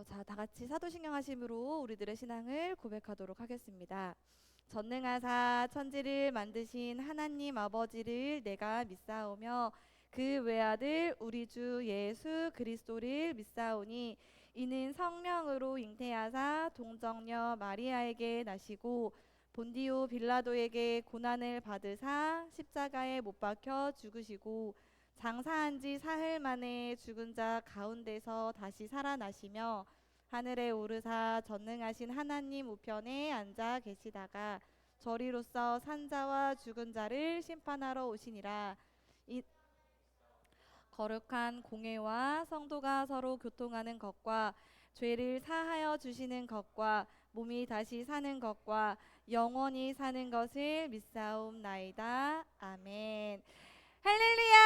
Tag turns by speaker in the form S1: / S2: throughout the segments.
S1: 다 같이 사도신경 하심으로 우리들의 신앙을 고백하도록 하겠습니다. 전능하사 천지를 만드신 하나님 아버지를 내가 믿사오며 그 외아들 우리 주 예수 그리스도를 믿사오니 이는 성령으로 잉태하사 동정녀 마리아에게 나시고 본디오 빌라도에게 고난을 받으사 십자가에 못 박혀 죽으시고 장사한 지 사흘 만에 죽은 자 가운데서 다시 살아나시며 하늘에 오르사 전능하신 하나님 우편에 앉아 계시다가 저리로서 산자와 죽은 자를 심판하러 오시니라. 이 거룩한 공회와 성도가 서로 교통하는 것과 죄를 사하여 주시는 것과 몸이 다시 사는 것과 영원히 사는 것을 믿사옵나이다. 아멘. 할렐루야!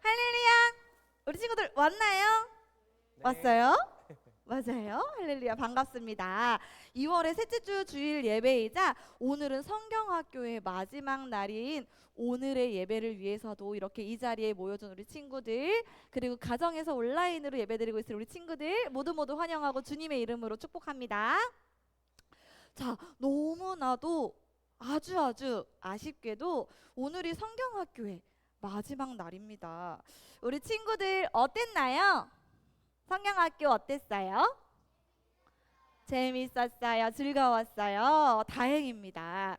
S1: 할렐루야! 우리 친구들 왔나요?
S2: 네.
S1: 왔어요? 맞아요. 할렐루야. 반갑습니다. 2월의 셋째 주 주일 예배이자 오늘은 성경학교의 마지막 날인 오늘의 예배를 위해서도 이렇게 이 자리에 모여준 우리 친구들, 그리고 가정에서 온라인으로 예배드리고 있을 우리 친구들 모두 환영하고 주님의 이름으로 축복합니다. 자, 너무나도 아주 아쉽게도 오늘이 성경학교의 마지막 날입니다. 우리 친구들 어땠나요? 성경학교 어땠어요? 재밌었어요? 즐거웠어요? 다행입니다.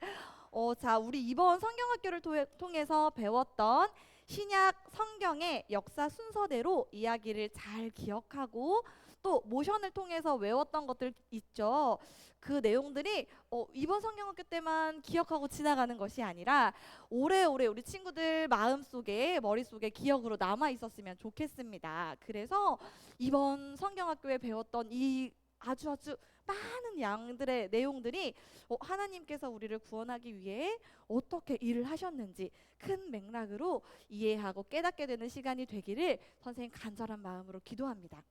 S1: 자, 우리 이번 성경학교를 통해서 배웠던 신약 성경의 역사 순서대로 이야기를 잘 기억하고 또 모션을 통해서 외웠던 것들 있죠. 그 내용들이 이번 성경학교 때만 기억하고 지나가는 것이 아니라 오래오래 우리 친구들 마음속에 머릿속에 기억으로 남아 있었으면 좋겠습니다. 그래서 이번 성경학교에 배웠던 이 아주 많은 양들의 내용들이 하나님께서 우리를 구원하기 위해 어떻게 일을 하셨는지 큰 맥락으로 이해하고 깨닫게 되는 시간이 되기를 선생님 간절한 마음으로 기도합니다.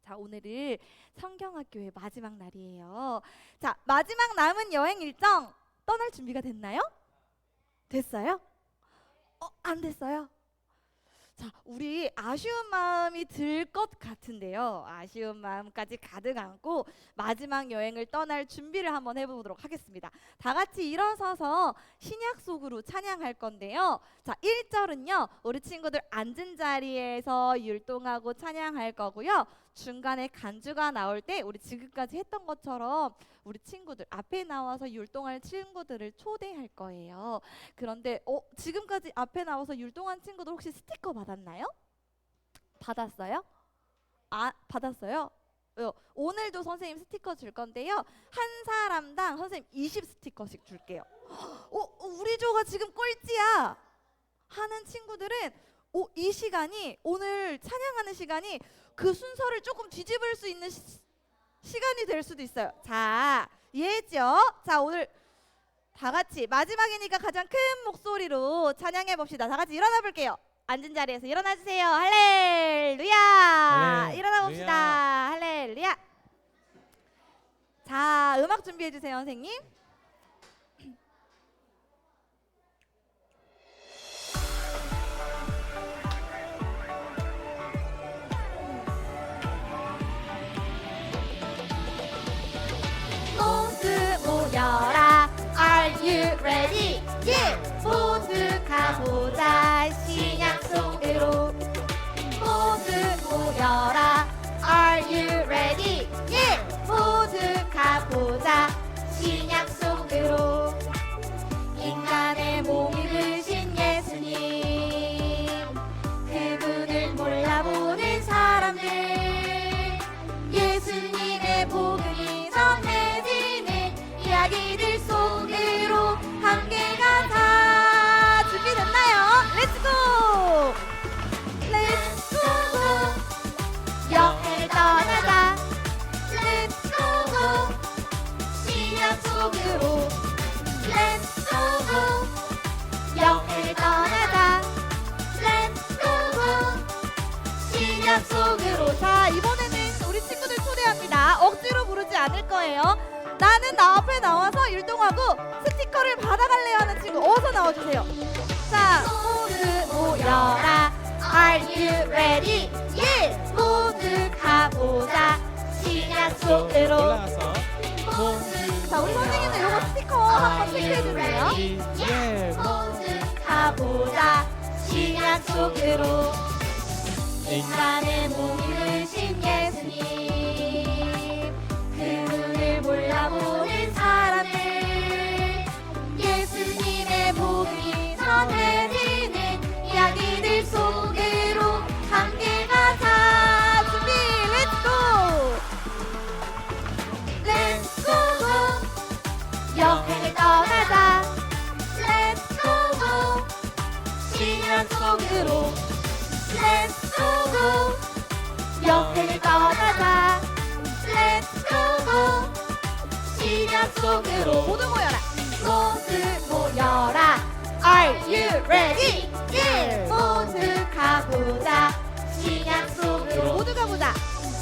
S1: 자, 오늘은 성경학교의 마지막 날이에요. 자, 마지막 남은 여행 일정 떠날 준비가 됐나요? 됐어요? 안 됐어요? 자, 우리 아쉬운 마음이 들 것 같은데요. 아쉬운 마음까지 가득 안고 마지막 여행을 떠날 준비를 한번 해보도록 하겠습니다. 다 같이 일어서서 신약 속으로 찬양할 건데요. 자, 1절은요. 우리 친구들 앉은 자리에서 율동하고 찬양할 거고요. 중간에 간주가 나올 때 우리 지금까지 했던 것처럼 우리 친구들 앞에 나와서 율동할 친구들을 초대할 거예요. 그런데 지금까지 앞에 나와서 율동한 친구들 혹시 스티커 받았나요? 받았어요? 받았어요? 오늘도 선생님 스티커 줄 건데요. 한 사람당 선생님 20 스티커씩 줄게요. 우리 조가 지금 꼴찌야 하는 친구들은 이 시간이, 오늘 찬양하는 시간이 그 순서를 조금 뒤집을 수 있는 시간이 될 수도 있어요. 자, 이해했죠? 자, 오늘 다 같이 마지막이니까 가장 큰 목소리로 찬양해 봅시다. 다 같이 일어나 볼게요. 앉은 자리에서 일어나 주세요. 할렐루야. 일어나 봅시다. 할렐루야. 자, 음악 준비해 주세요, 선생님.
S3: 모여라, are you ready? 모두 가보자 신약 속으로. 모두 모여라, are you ready? 모두 가보자 신약 속으로. 인간의 몸 입으신 예수님, 그분을 몰라보는 사람들, 예수님의 복음이 전해지는 이야기들 속으로 함께 가자. 준비됐나요? 렛츠고! 렛츠고! 여행을 떠나자. 렛츠고! 신약 속으로. 렛츠고! 여행을 떠나자. 렛츠고! 신약 속으로.
S1: 자, 이번에는 우리 친구들 초대합니다. 억지로 부르지 않을 거예요. 나는 나 앞에 나와서 율동하고 스티커를 받아갈래요 하는 친구 어서 나와주세요. 자,
S3: 모두 모여라, are you ready? 모두 가보자
S1: 속으로.
S2: 올라가서 모두
S1: 자, 우리 선생님들 요거 스티커 한번 체크해주세요.
S2: 예,
S3: 모두
S1: 가보자 신약 속으로.
S3: 인간의 몸을 신 예수님 그 눈을 몰라보는 사람들 예수님의 복이 전해지는 이야기들 속으로 함께 가자.
S1: 준비, 렛츠고!
S3: 렛츠고고 여행을 떠나자. 렛츠고고 신약 속으로. 렛츠고고 여행을 떠나자. 렛츠고고 신약 속으로.
S1: 모두 모여라.
S3: 모두 모여라. Are you ready? 예! 모두 가보자. 신약 속으로.
S1: 모두 가보자.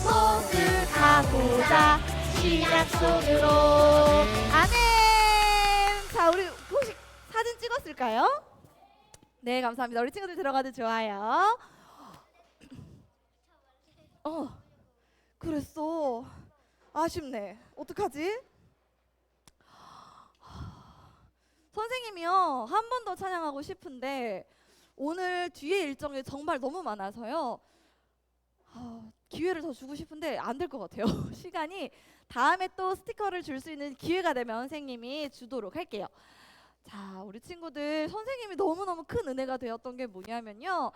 S3: 모두 가보자. 신약 속으로.
S1: 아멘. 자, 우리 혹시 사진 찍었을까요? 네, 감사합니다. 우리 친구들 들어가도 좋아요. 그랬어. 아쉽네. 어떡하지? 선생님이요, 한 번 더 찬양하고 싶은데 오늘 뒤에 일정이 정말 너무 많아서요. 기회를 더 주고 싶은데 안 될 것 같아요. 시간이 다음에 또 스티커를 줄 수 있는 기회가 되면 선생님이 주도록 할게요. 자, 우리 친구들 선생님이 너무너무 큰 은혜가 되었던 게 뭐냐면요.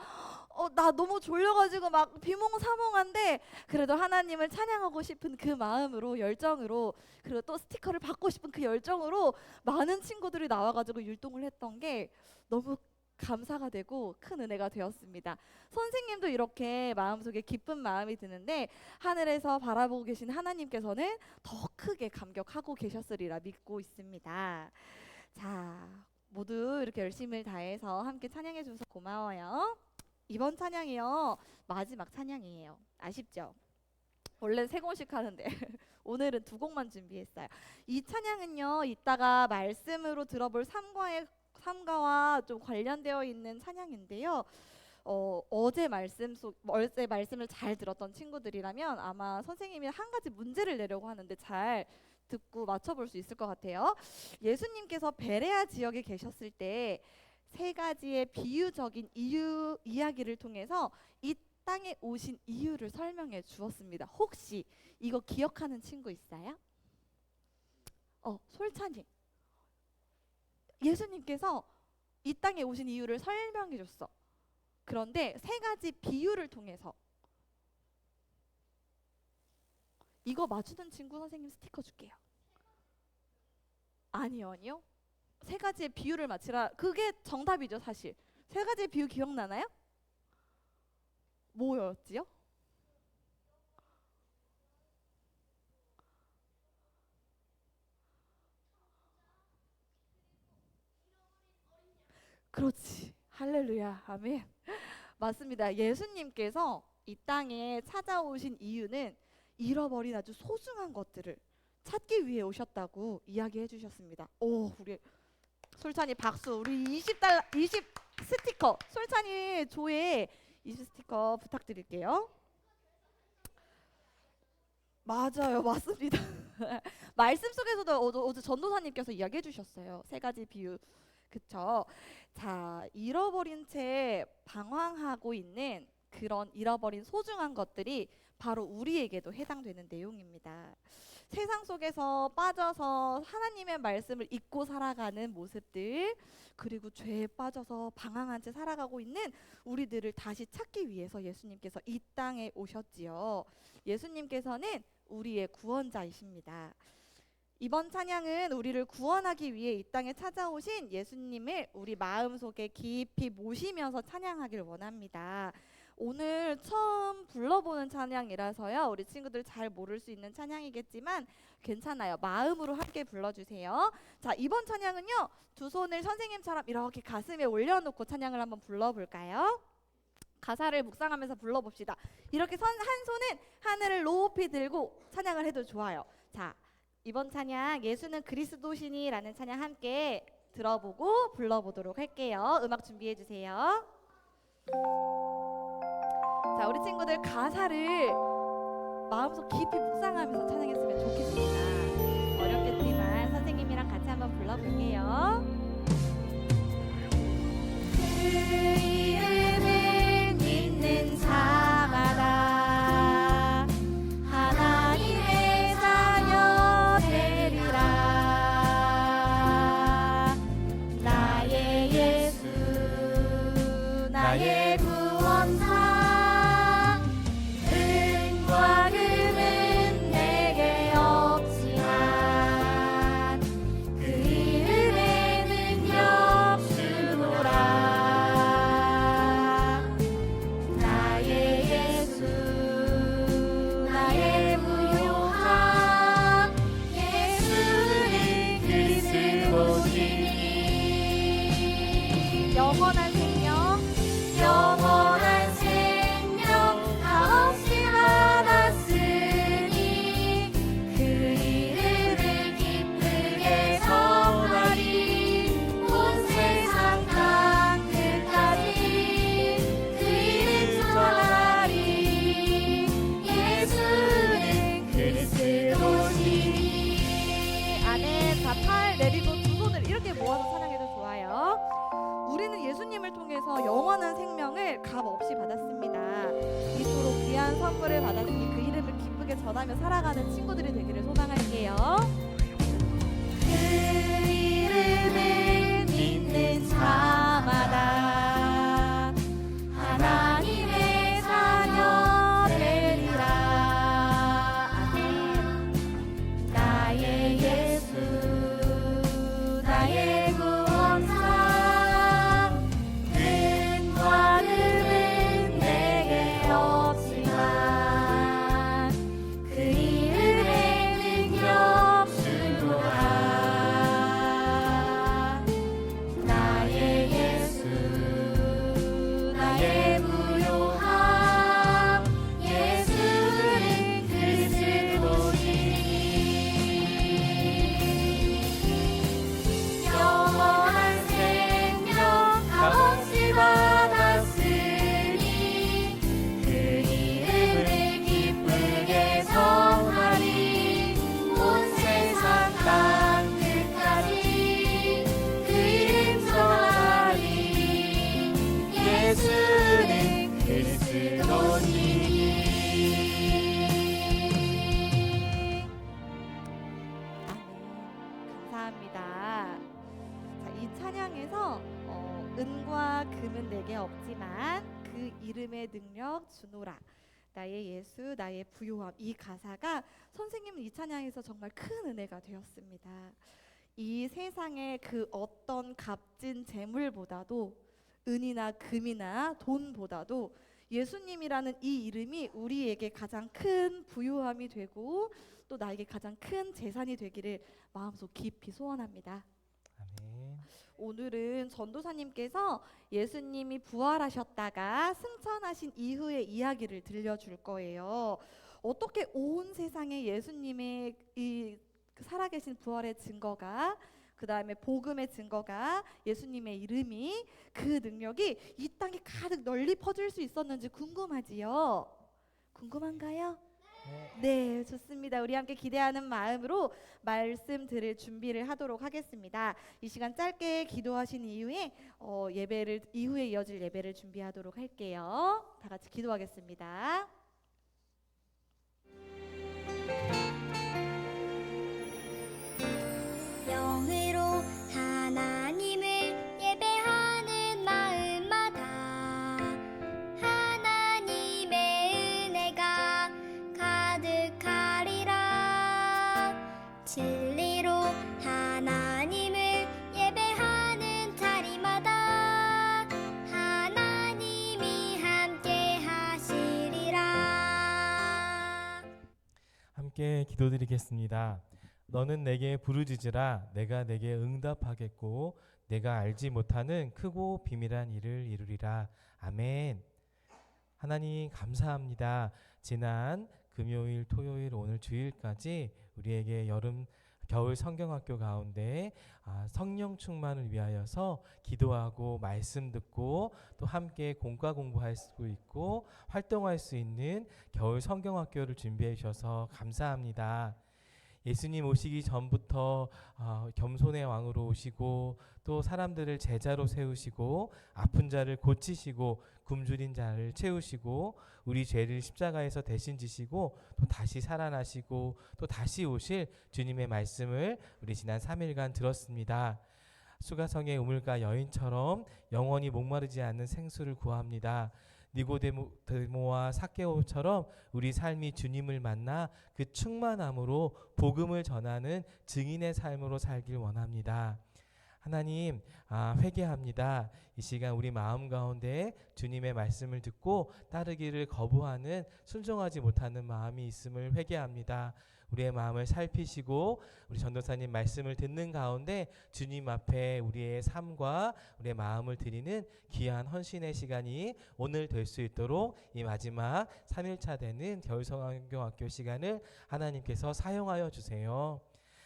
S1: 나 너무 졸려가지고 막 비몽사몽한데 그래도 하나님을 찬양하고 싶은 그 마음으로, 열정으로, 그리고 또 스티커를 받고 싶은 그 열정으로 많은 친구들이 나와가지고 율동을 했던 게 너무 감사가 되고 큰 은혜가 되었습니다. 선생님도 이렇게 마음속에 기쁜 마음이 드는데 하늘에서 바라보고 계신 하나님께서는 더 크게 감격하고 계셨으리라 믿고 있습니다. 자, 모두 이렇게 열심을 다해서 함께 찬양해 주셔서 고마워요. 이번 찬양이요, 마지막 찬양이에요. 아쉽죠? 원래 3곡씩 하는데 오늘은 2곡만 준비했어요. 이 찬양은요, 이따가 말씀으로 들어볼 삼가와 좀 관련되어 있는 찬양인데요. 어제 말씀을 잘 들었던 친구들이라면 아마 선생님이 한 가지 문제를 내려고 하는데 잘 듣고 맞춰볼 수 있을 것 같아요. 예수님께서 베레아 지역에 계셨을 때 3가지의 비유적인 이야기를 통해서 이 땅에 오신 이유를 설명해 주었습니다. 혹시 이거 기억하는 친구 있어요? 솔찬이. 예수님께서 이 땅에 오신 이유를 설명해 줬어. 그런데 3가지 비유를 통해서 이거 맞추는 친구 선생님 스티커 줄게요. 아니요. 3가지의 비유를 맞히라. 그게 정답이죠, 사실. 3가지의 비유 기억나나요? 뭐였지요? 그렇지. 할렐루야. 아멘. 맞습니다. 예수님께서 이 땅에 찾아오신 이유는 잃어버린 아주 소중한 것들을 찾기 위해 오셨다고 이야기해 주셨습니다. 우리 솔찬이 박수. 우리 20 스티커. 솔찬이 조에 20 스티커 부탁드릴게요. 맞아요. 맞습니다. 말씀 속에서도 어제 전도사님께서 이야기해 주셨어요. 3가지 비유. 그쵸? 자, 잃어버린 채 방황하고 있는 그런 잃어버린 소중한 것들이 바로 우리에게도 해당되는 내용입니다. 세상 속에서 빠져서 하나님의 말씀을 잊고 살아가는 모습들, 그리고 죄에 빠져서 방황한 채 살아가고 있는 우리들을 다시 찾기 위해서 예수님께서 이 땅에 오셨지요. 예수님께서는 우리의 구원자이십니다. 이번 찬양은 우리를 구원하기 위해 이 땅에 찾아오신 예수님을 우리 마음속에 깊이 모시면서 찬양하길 원합니다. 오늘 처음 불러보는 찬양이라서요, 우리 친구들 잘 모를 수 있는 찬양이겠지만 괜찮아요. 마음으로 함께 불러주세요. 자, 이번 찬양은요, 2 손을 선생님처럼 이렇게 가슴에 올려놓고 찬양을 한번 불러볼까요? 가사를 묵상하면서 불러봅시다. 이렇게 한 손은 하늘을 높이 들고 찬양을 해도 좋아요. 자, 이번 찬양 예수는 그리스도시니라는 찬양 함께 들어보고 불러보도록 할게요. 음악 준비해 주세요. 자, 우리 친구들 가사를 마음속 깊이 묵상하면서 찬양했으면 좋겠습니다. 어렵겠지만 선생님이랑 같이 한번 불러볼게요. 그 이름을 믿는 자마다 하나님의 자녀 되리라. 나의 예수 나의 구원사 은과 금은 내게 없지만 그 이름의 능력 주노라. 나의 예수 나의 무용함 예수는 그리스도시니 영원한 생명 영원한 생명 값없이 받았으니 그 이름을 기쁘게 전하리. 온 세상 땅끝까지 그 이름 전하리. 예수는 그리스도시니. 아멘. 자, 팔 내리고 두 손을 이렇게 모아서 찬양해도 좋아요. 우리는 예수님을 통해서 영원한 생명을 값없이 받았습니다. 이토록 귀한 선물을 받았으니 그 이름을 기쁘게 전하며 살아가는 친구들이 되기를 소망할게요. 그 이름을 믿는 자마다 하나님의 자녀 되리라. 아멘. 나의 예수 나의 구원사 은과 금은 내게 없지만 그 이름의 능력 주노라. 나의 예수 나의 무용함 예수는 그리스도시니. 영원한 생명 값없이 받았으니 그 이름을 기쁘게 전하리. 온 세상 땅끝까지 그 이름 전하리. 예수는 그리스도시니. 아멘. 감사합니다. 자, 이 찬양에서 은과 금은 내게 없지만 그 이름의 능력 주노라. 나의 예수 나의 부요함. 이 가사가 선생님은 이 찬양에서 정말 큰 은혜가 되었습니다. 이 세상의 그 어떤 값진 재물보다도 은이나 금이나 돈보다도 예수님이라는 이 이름이 우리에게 가장 큰 부요함이 되고 또 나에게 가장 큰 재산이 되기를 마음속 깊이 소원합니다.
S2: 아멘.
S1: 오늘은 전도사님께서 예수님이 부활하셨다가 승천하신 이후의 이야기를 들려줄 거예요. 어떻게 온 세상에 예수님의 이 살아계신 부활의 증거가, 그 다음에 복음의 증거가, 예수님의 이름이, 그 능력이 이 땅에 가득 널리 퍼질 수 있었는지 궁금하지요? 궁금한가요? 네, 좋습니다. 우리 함께 기대하는 마음으로 말씀 들을 준비를 하도록 하겠습니다. 이 시간 짧게 기도하신 이후에 이후에 이어질 예배를 준비하도록 할게요. 다 같이 기도하겠습니다.
S3: 영으로 하나님을 예배하는 마음마다 하나님의 은혜가 가득하리라. 진리로 하나님을 예배하는 자리마다 하나님이 함께 하시리라.
S2: 함께 기도드리겠습니다. 너는 내게 부르짖으라. 내가 내게 응답하겠고 내가 알지 못하는 크고 비밀한 일을 이루리라. 아멘. 하나님 감사합니다. 지난 금요일, 토요일, 오늘 주일까지 우리에게 여름 겨울 성경학교 가운데 성령 충만을 위하여서 기도하고 말씀 듣고 또 함께 공과 공부할 수 있고 활동할 수 있는 겨울 성경학교를 준비해 주셔서 감사합니다. 예수님 오시기 전부터 겸손의 왕으로 오시고 또 사람들을 제자로 세우시고 아픈 자를 고치시고 굶주린 자를 채우시고 우리 죄를 십자가에서 대신 지시고 또 다시 살아나시고 또 다시 오실 주님의 말씀을 우리 지난 3일간 들었습니다. 수가성의 우물가 여인처럼 영원히 목마르지 않는 생수를 구합니다. 니고데모와 삭개오처럼 우리 삶이 주님을 만나 그 충만함으로 복음을 전하는 증인의 삶으로 살길 원합니다. 하나님, 회개합니다. 이 시간 우리 마음 가운데 주님의 말씀을 듣고 따르기를 거부하는 순종하지 못하는 마음이 있음을 회개합니다. 우리의 마음을 살피시고 우리 전도사님 말씀을 듣는 가운데 주님 앞에 우리의 삶과 우리의 마음을 드리는 귀한 헌신의 시간이 오늘 될 수 있도록 이 마지막 3일차 되는 겨울성경학교 시간을 하나님께서 사용하여 주세요.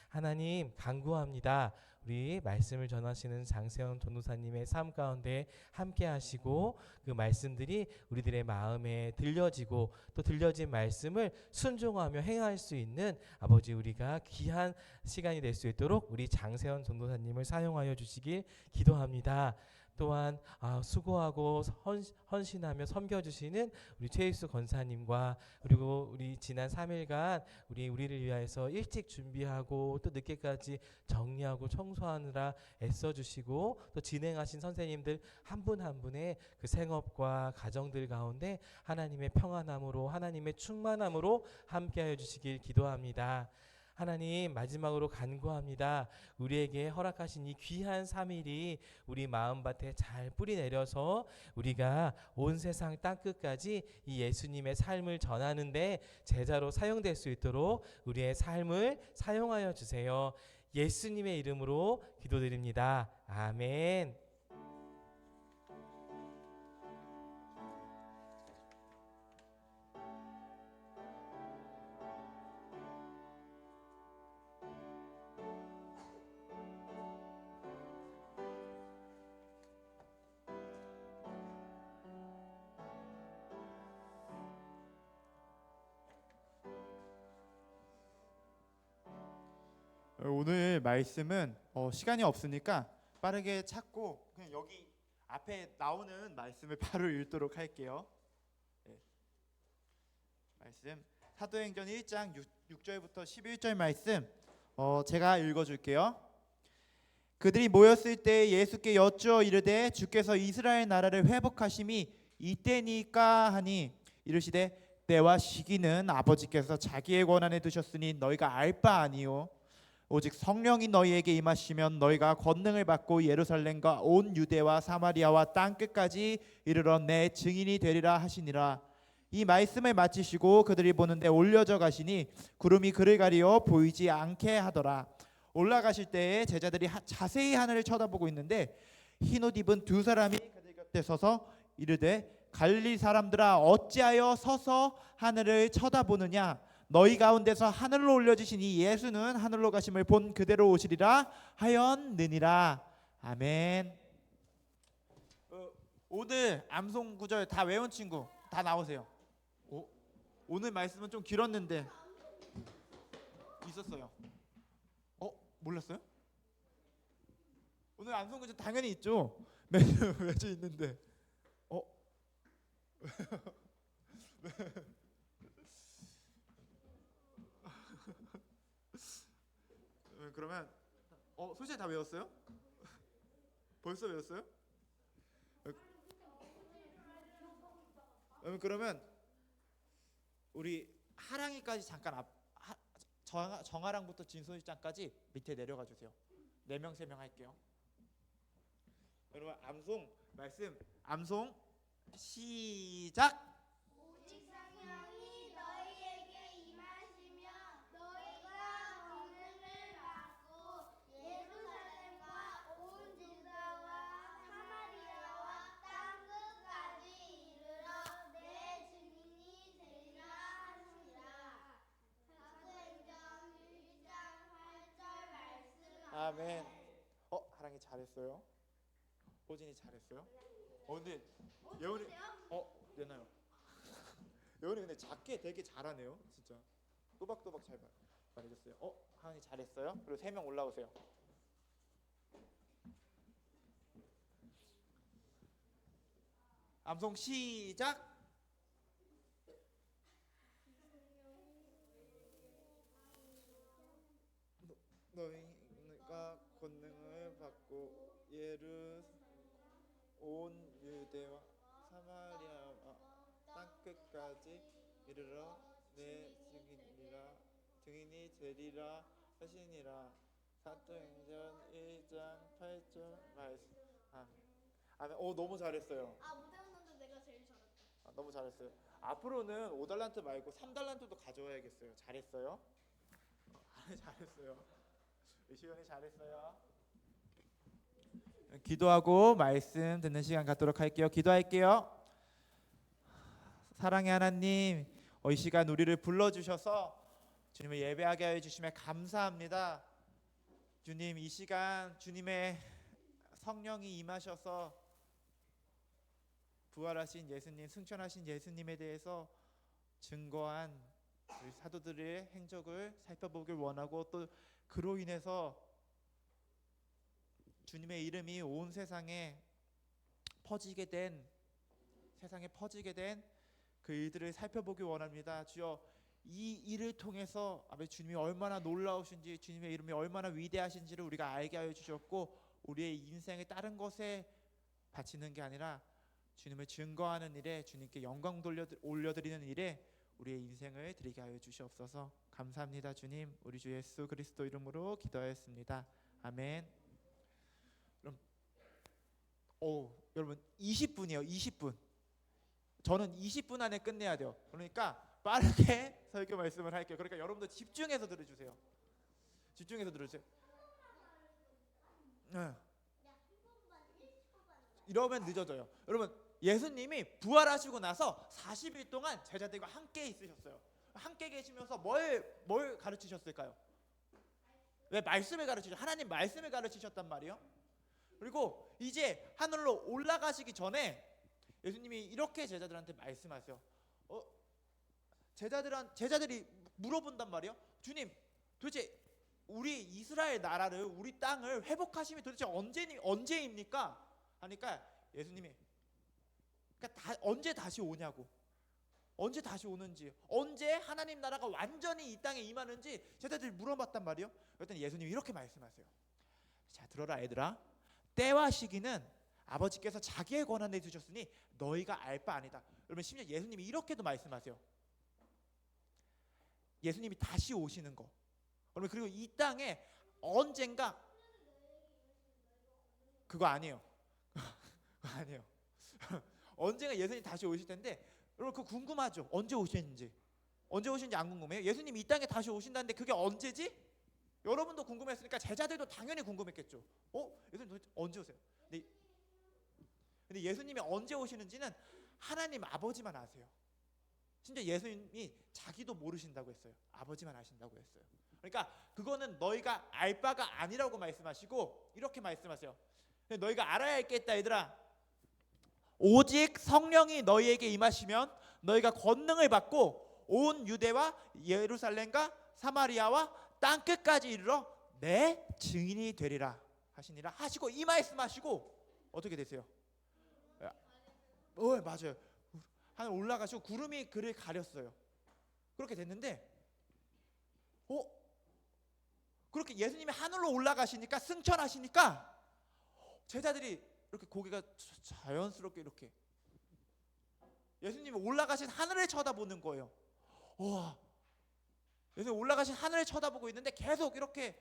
S2: 하나님 간구합니다. 우리 말씀을 전하시는 장세현 전도사님의 삶 가운데 함께 하시고 그 말씀들이 우리들의 마음에 들려지고 또 들려진 말씀을 순종하며 행할 수 있는 아버지 우리가 귀한 시간이 될 수 있도록 우리 장세현 전도사님을 사용하여 주시길 기도합니다. 또한 수고하고 헌신하며 섬겨주시는 우리 최익수 권사님과 그리고 우리 지난 3일간 우리를 위하여서 일찍 준비하고 또 늦게까지 정리하고 청소하느라 애써주시고 또 진행하신 선생님들 한 분 한 분의 그 생업과 가정들 가운데 하나님의 평안함으로 하나님의 충만함으로 함께하여 주시길 기도합니다. 하나님 마지막으로 간구합니다. 우리에게 허락하신 이 귀한 3일이 우리 마음밭에 잘 뿌리 내려서 우리가 온 세상 땅끝까지 이 예수님의 삶을 전하는데 제자로 사용될 수 있도록 우리의 삶을 사용하여 주세요. 예수님의 이름으로 기도드립니다. 아멘.
S4: 오늘 말씀은 시간이 없으니까 빠르게 찾고 그냥 여기 앞에 나오는 말씀을 바로 읽도록 할게요. 네. 말씀 사도행전 1장 6절부터 11절 말씀 제가 읽어줄게요. 그들이 모였을 때 예수께 여쭈어 이르되 주께서 이스라엘 나라를 회복하심이 이때니까 하니 이르시되 때와 시기는 아버지께서 자기의 권한에 두셨으니 너희가 알 바 아니요 오직 성령이 너희에게 임하시면 너희가 권능을 받고 예루살렘과 온 유대와 사마리아와 땅끝까지 이르러 내 증인이 되리라 하시니라. 이 말씀을 마치시고 그들이 보는데 올려져 가시니 구름이 그를 가리어 보이지 않게 하더라. 올라가실 때에 제자들이 자세히 하늘을 쳐다보고 있는데 흰옷 입은 두 사람이 그들 곁에 서서 이르되 갈릴리 사람들아 어찌하여 서서 하늘을 쳐다보느냐 너희 가운데서 하늘로 올려지신 이 예수는 하늘로 가심을 본 그대로 오시리라 하였느니라. 아멘. 오늘 암송 구절 다 외운 친구 다 나오세요. 오늘 말씀은 좀 길었는데 있었어요. 몰랐어요? 오늘 암송 구절 당연히 있죠. 매주 있는데. 그러면 솔직히 다 외웠어요? 벌써 외웠어요? 그러면 우리 하랑이까지 잠깐 정하랑부터 진소일장까지 밑에 내려가 주세요. 4명 3명 할게요. 여러분 암송 말씀 암송 시작.
S3: 오직 성령이 너희에게 임하시며 너희가 권능을 받고 예루살렘과 온 유다와 사마리아와 땅끝까지 이르러 내 증인이 되리라 하시니라. 사도행전 1장 8절
S4: 아멘. 하랑이 잘했어요. 호진이 잘했어요. 근데 예원이 되나요? 예원이 근데 작게 되게 잘하네요. 진짜 또박또박 잘 말해줬어요. 하랑이 잘했어요. 그리고 3명 올라오세요. 암송 시작. 너희가 권능을 받고 온 유대와 사마리아와 땅끝까지 이르러 내 증인이 되리라 하시니라. 사도행전 1장 8절 말씀. 아멘. 너무 잘했어요.
S3: 못 외웠는데 내가 제일 잘했다.
S4: 너무 잘했어요. 앞으로는 5달란트 말고 3달란트도 가져와야겠어요. 잘했어요. 잘했어요. 시연이 잘했어요. 기도하고 말씀 듣는 시간 갖도록 할게요. 기도할게요. 사랑의 하나님, 이 시간 우리를 불러주셔서 주님을 예배하게 하여 주심에 감사합니다. 주님, 이 시간 주님의 성령이 임하셔서 부활하신 예수님, 승천하신 예수님에 대해서 증거한 우리 사도들의 행적을 살펴보길 원하고, 또 그로 인해서 주님의 이름이 온 세상에 퍼지게 된 그 일들을 살펴보길 원합니다. 주여, 이 일을 통해서 아버지 주님이 얼마나 놀라우신지, 주님의 이름이 얼마나 위대하신지를 우리가 알게 하여 주셨고, 우리의 인생을 다른 것에 바치는 게 아니라 주님을 증거하는 일에, 주님께 영광 올려드리는 일에 우리의 인생을 드리게 하여 주시옵소서. 감사합니다. 주님, 우리 주 예수 그리스도 이름으로 기도하였습니다. 아멘. 그럼 여러분 20분이에요. 20분. 저는 20분 안에 끝내야 돼요. 그러니까 빠르게 설교 말씀을 할게요. 그러니까 여러분들 집중해서 들어주세요. 집중해서 들어주세요. 이러면 늦어져요. 여러분, 예수님이 부활하시고 나서 40일 동안 제자들과 함께 있으셨어요. 함께 계시면서 뭘 가르치셨을까요? 왜 말씀을 가르치죠? 하나님 말씀을 가르치셨단 말이에요. 그리고 이제 하늘로 올라가시기 전에 예수님이 이렇게 제자들한테 말씀하세요. 제자들이 물어본단 말이에요. 주님, 도대체 우리 이스라엘 나라를, 우리 땅을 회복하심이 도대체 언제입니까? 하니까 예수님이 언제 다시 오냐고, 언제 다시 오는지, 언제 하나님 나라가 완전히 이 땅에 임하는지 제자들이 물어봤단 말이에요. 그랬더니 예수님이 이렇게 말씀하세요. 자, 들어라 얘들아. 때와 시기는 아버지께서 자기의 권한에 두셨으니 너희가 알 바 아니다. 여러분, 심지어 예수님이 이렇게도 말씀하세요. 예수님이 다시 오시는 거. 여러분, 그리고 이 땅에 언젠가, 그거 아니에요. 그거 아니에요. 언젠가 예수님이 다시 오실 텐데, 여러분 그거 궁금하죠? 언제 오시는지 안 궁금해요? 예수님이 이 땅에 다시 오신다는데 그게 언제지? 여러분도 궁금했으니까 제자들도 당연히 궁금했겠죠. 예수님 도대체 언제 오세요? 근데 예수님이 언제 오시는지는 하나님 아버지만 아세요. 심지어 예수님이 자기도 모르신다고 했어요. 아버지만 아신다고 했어요. 그러니까 그거는 너희가 알 바가 아니라고 말씀하시고 이렇게 말씀하세요. 너희가 알아야 할 게 있다 얘들아. 오직 성령이 너희에게 임하시면 너희가 권능을 받고 온 유대와 예루살렘과 사마리아와 땅끝까지 이르러 내 증인이 되리라 하시니라 하시고, 이 말씀하시고 어떻게 되세요? 맞아요. 하늘 올라가시고 구름이 그를 가렸어요. 그렇게 됐는데 그렇게 예수님이 하늘로 올라가시니까, 승천하시니까 제자들이 이렇게 고개가 자연스럽게 이렇게 예수님이 올라가신 하늘을 쳐다보는 거예요. 예수님이 올라가신 하늘을 쳐다보고 있는데 계속 이렇게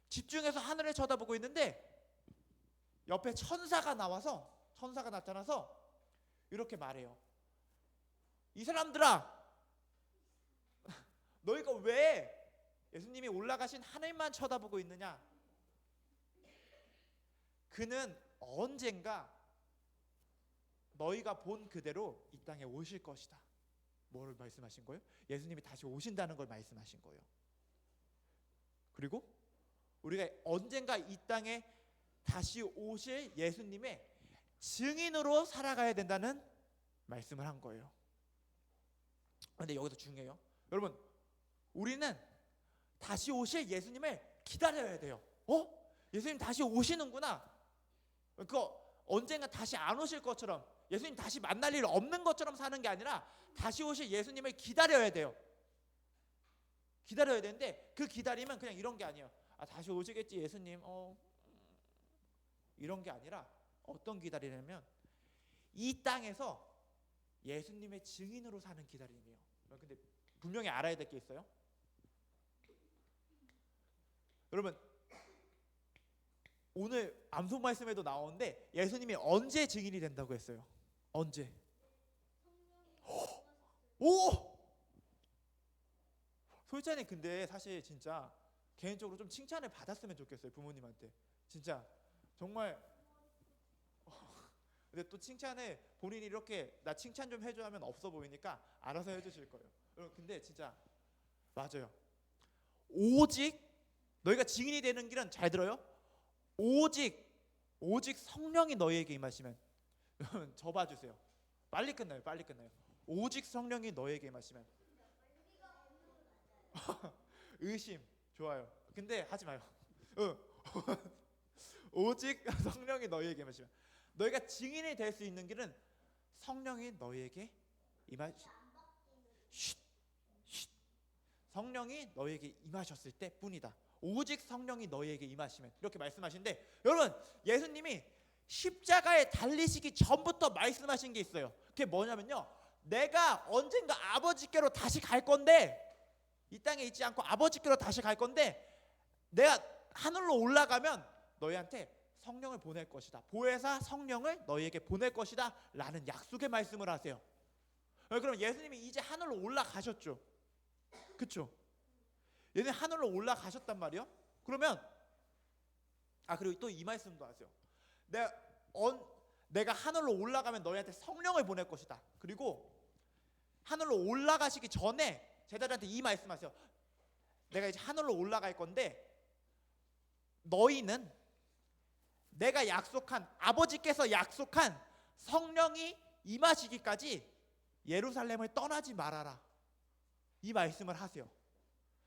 S4: 집중해서 하늘을 쳐다보고 있는데 옆에 천사가 나타나서 이렇게 말해요. 이 사람들아, 너희가 왜 예수님이 올라가신 하늘만 쳐다보고 있느냐? 그는 언젠가 너희가 본 그대로 이 땅에 오실 것이다. 뭘 말씀하신 거예요? 예수님이 다시 오신다는 걸 말씀하신 거예요. 그리고 우리가 언젠가 이 땅에 다시 오실 예수님의 증인으로 살아가야 된다는 말씀을 한 거예요. 근데 여기서 중요해요. 여러분, 우리는 다시 오실 예수님을 기다려야 돼요. 예수님 다시 오시는구나. 그거 언젠가 다시 안 오실 것처럼, 예수님 다시 만날 일 없는 것처럼 사는 게 아니라 다시 오실 예수님을 기다려야 돼요. 기다려야 되는데 그 기다림은 그냥 이런 게 아니에요. 다시 오시겠지 예수님. 이런 게 아니라 어떤 기다리냐면 이 땅에서 예수님의 증인으로 사는 기다림이에요. 근데 분명히 알아야 될 게 있어요. 여러분, 오늘 암송 말씀에도 나오는데 예수님이 언제 증인이 된다고 했어요? 언제? 오! 솔찬이 근데 사실 진짜 개인적으로 좀 칭찬을 받았으면 좋겠어요. 부모님한테 진짜 정말. 근데 또 칭찬을 본인이 이렇게 나 칭찬 좀 해줘 하면 없어 보이니까 알아서 해주실 거예요. 여러분, 근데 진짜 맞아요. 오직 너희가 증인이 되는 길은, 잘 들어요, 오직 성령이 너희에게 임하시면. 여러분, 저 봐주세요. 빨리 끝나요. 오직 성령이 너희에게 임하시면. 의심 좋아요. 근데 하지 마요. 오직 성령이 너희에게 임하시면. 너희가 증인이 될 수 있는 길은 성령이 너희에게 성령이 너희에게 임하셨을 때뿐이다. 오직 성령이 너희에게 임하시면, 이렇게 말씀하시는데, 여러분, 예수님이 십자가에 달리시기 전부터 말씀하신 게 있어요. 그게 뭐냐면요, 내가 언젠가 아버지께로 다시 갈 건데, 이 땅에 있지 않고 아버지께로 다시 갈 건데, 내가 하늘로 올라가면 너희한테 성령을 보낼 것이다. 보혜사 성령을 너희에게 보낼 것이다 라는 약속의 말씀을 하세요. 그럼 예수님이 이제 하늘로 올라가셨죠. 그렇죠? 얘네 하늘로 올라가셨단 말이요. 그러면 그리고 또 이 말씀도 하세요. 내가 하늘로 올라가면 너희한테 성령을 보낼 것이다. 그리고 하늘로 올라가시기 전에 제자들한테 이 말씀하세요. 내가 이제 하늘로 올라갈 건데 너희는 내가 약속한, 아버지께서 약속한 성령이 임하시기까지 예루살렘을 떠나지 말아라. 이 말씀을 하세요.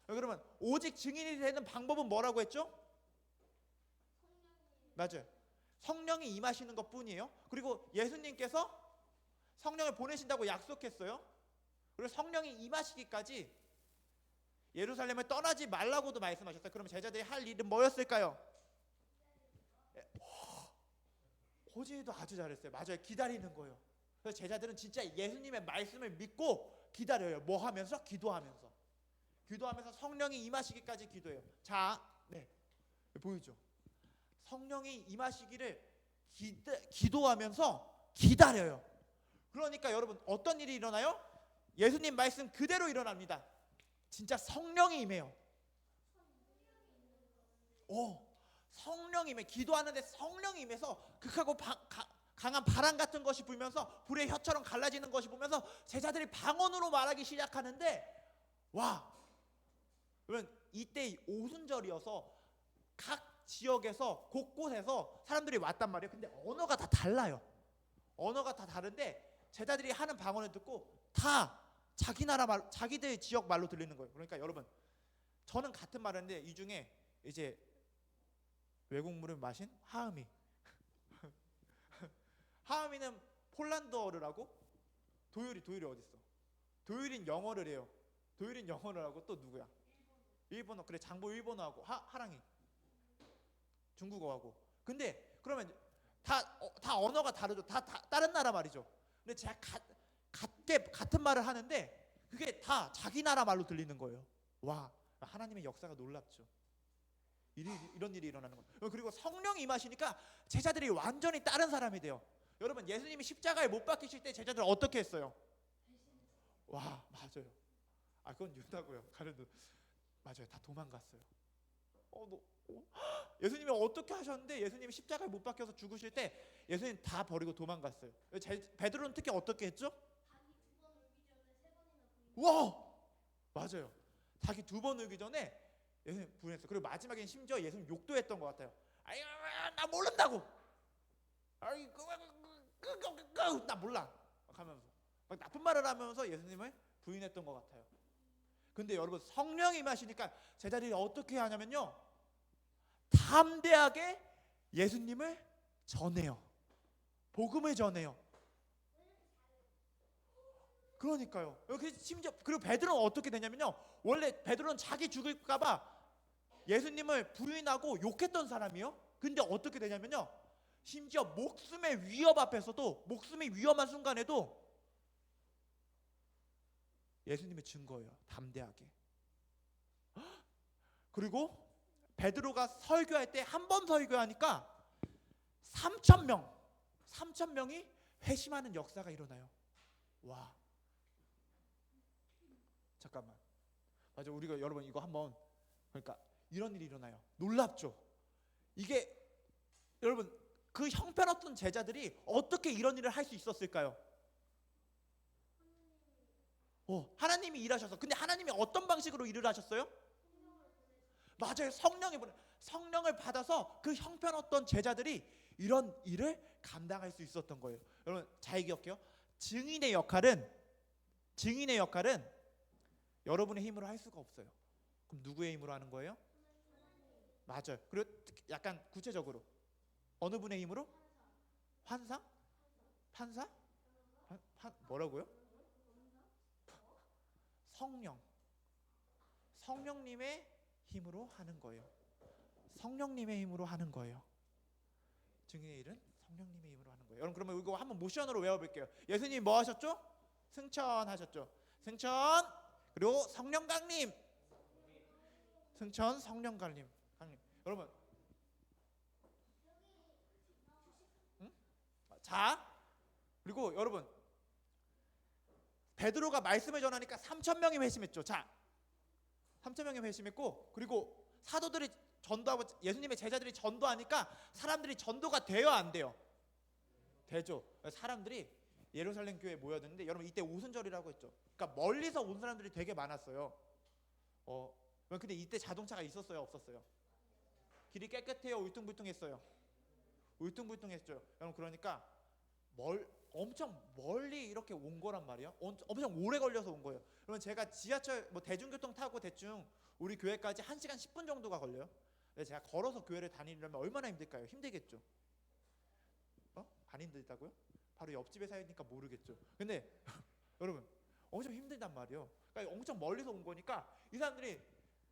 S4: 그러면 오직 증인이 되는 방법은 뭐라고 했죠? 맞아요. 성령이 임하시는 것뿐이에요. 그리고 예수님께서 성령을 보내신다고 약속했어요. 그리고 성령이 임하시기까지 예루살렘을 떠나지 말라고도 말씀하셨어요. 그럼 제자들이 할 일은 뭐였을까요? 호진이도 아주 잘했어요. 맞아요. 기다리는 거예요. 그래서 제자들은 진짜 예수님의 말씀을 믿고 기다려요. 뭐 하면서? 기도하면서 성령이 임하시기까지 기도해요. 자, 보이죠? 성령이 임하시기를 기도하면서 기다려요. 그러니까 여러분, 어떤 일이 일어나요? 예수님 말씀 그대로 일어납니다. 진짜 성령이 임해요. 성령이 임해. 기도하는데 성령이 임해서 극하고 강한 바람 같은 것이 불면서 불의 혀처럼 갈라지는 것이 보면서 제자들이 방언으로 말하기 시작하는데, 그러면 이때 오순절이어서 각 지역에서 곳곳에서 사람들이 왔단 말이에요. 근데 언어가 다 달라요. 언어가 다 다른데 제자들이 하는 방언을 듣고 다 자기 나라 말, 자기들 지역 말로 들리는 거예요. 그러니까 여러분, 저는 같은 말 했는데 이 중에 이제 외국물을 마신 하음이 하음이는 폴란드어를 하고, 도율이 어디 있어? 도율인 영어를 해요. 도율인 영어를 하고, 또 누구야? 일본어. 그래, 장보 일본어하고, 하랑이 중국어하고. 근데 그러면 다 언어가 다르죠. 다 다른 나라 말이죠. 근데 제가 같은 말을 하는데 그게 다 자기 나라 말로 들리는 거예요. 와, 하나님의 역사가 놀랍죠. 이런 일이 일어나는 거예요. 그리고 성령이 임하시니까 제자들이 완전히 다른 사람이 돼요. 여러분, 예수님이 십자가에 못 박히실 때 제자들 어떻게 했어요? 맞아요. 그건 윤다고요. 가려도 맞아요. 다 도망갔어요. 예수님이 어떻게 하셨는데 예수님이 십자가에 못 박혀서 죽으실 때 예수님 다 버리고 도망갔어요. 베드로는 특히 어떻게 했죠? 맞아요. 자기 2번 울기 전에 예수님 부인했어요. 그리고 마지막엔 심지어 예수님 욕도 했던 것 같아요. 아이 나 모른다고. 아이 나 몰라. 막 하면서 막 나쁜 말을 하면서 예수님을 부인했던 것 같아요. 근데 여러분 성령이 임하시니까 제자들이 어떻게 하냐면요, 담대하게 예수님을 전해요. 복음을 전해요. 그러니까요. 여기 심지어 그리고 베드로는 어떻게 되냐면요, 원래 베드로는 자기 죽을까봐 예수님을 부인하고 욕했던 사람이요. 근데 어떻게 되냐면요, 심지어 목숨의 위협 앞에서도, 목숨이 위험한 순간에도 예수님의 증거예요. 담대하게. 그리고 베드로가 설교할 때 한 번 설교하니까 3,000명이 회심하는 역사가 일어나요. 와. 잠깐만. 맞아, 우리가 여러분 이거 한번, 그러니까 이런 일이 일어나요. 놀랍죠? 이게 여러분 그 형편없던 제자들이 어떻게 이런 일을 할 수 있었을까요? 하나님이 일하셔서. 근데 하나님이 어떤 방식으로 일을 하셨어요? 맞아요. 성령을 받아서 그 형편없던 제자들이 이런 일을 감당할 수 있었던 거예요. 여러분 잘 기억해요. 증인의 역할은 여러분의 힘으로 할 수가 없어요. 그럼 누구의 힘으로 하는 거예요? 맞아요. 그리고 약간 구체적으로 어느 분의 힘으로? 환상? 판사? 뭐라고요? 성령님의 힘으로 하는 거예요. 성령님의 힘으로 하는 거예요. 증인의 일은 성령님의 힘으로 하는 거예요. 여러분 그러면 이거 한번 모션으로 외워볼게요. 예수님 뭐 하셨죠? 승천하셨죠. 승천. 그리고 성령 강림. 승천, 성령 강림. 여러분, 응? 자, 그리고 여러분 베드로가 말씀을 전하니까 3,000명이 회심했죠. 자, 3,000명이 회심했고, 그리고 사도들이 전도하고 예수님의 제자들이 전도하니까 사람들이 전도가 돼요, 안 돼요? 되죠. 사람들이 예루살렘 교회에 모여드는데, 여러분 이때 오순절이라고 했죠. 그러니까 멀리서 온 사람들이 되게 많았어요. 근데 이때 자동차가 있었어요, 없었어요? 길이 깨끗해요, 울퉁불퉁했어요? 울퉁불퉁했죠. 여러분 그러니까 엄청 멀리 이렇게 온 거란 말이에요. 엄청 오래 걸려서 온 거예요. 그러면 제가 지하철 대중교통 타고 대충 우리 교회까지 1시간 10분 정도가 걸려요. 근데 제가 걸어서 교회를 다니려면 얼마나 힘들까요? 힘들겠죠. 안 힘들다고요? 바로 옆집에 사니까 모르겠죠. 근데 여러분 엄청 힘들단 말이에요. 그러니까 엄청 멀리서 온 거니까 이 사람들이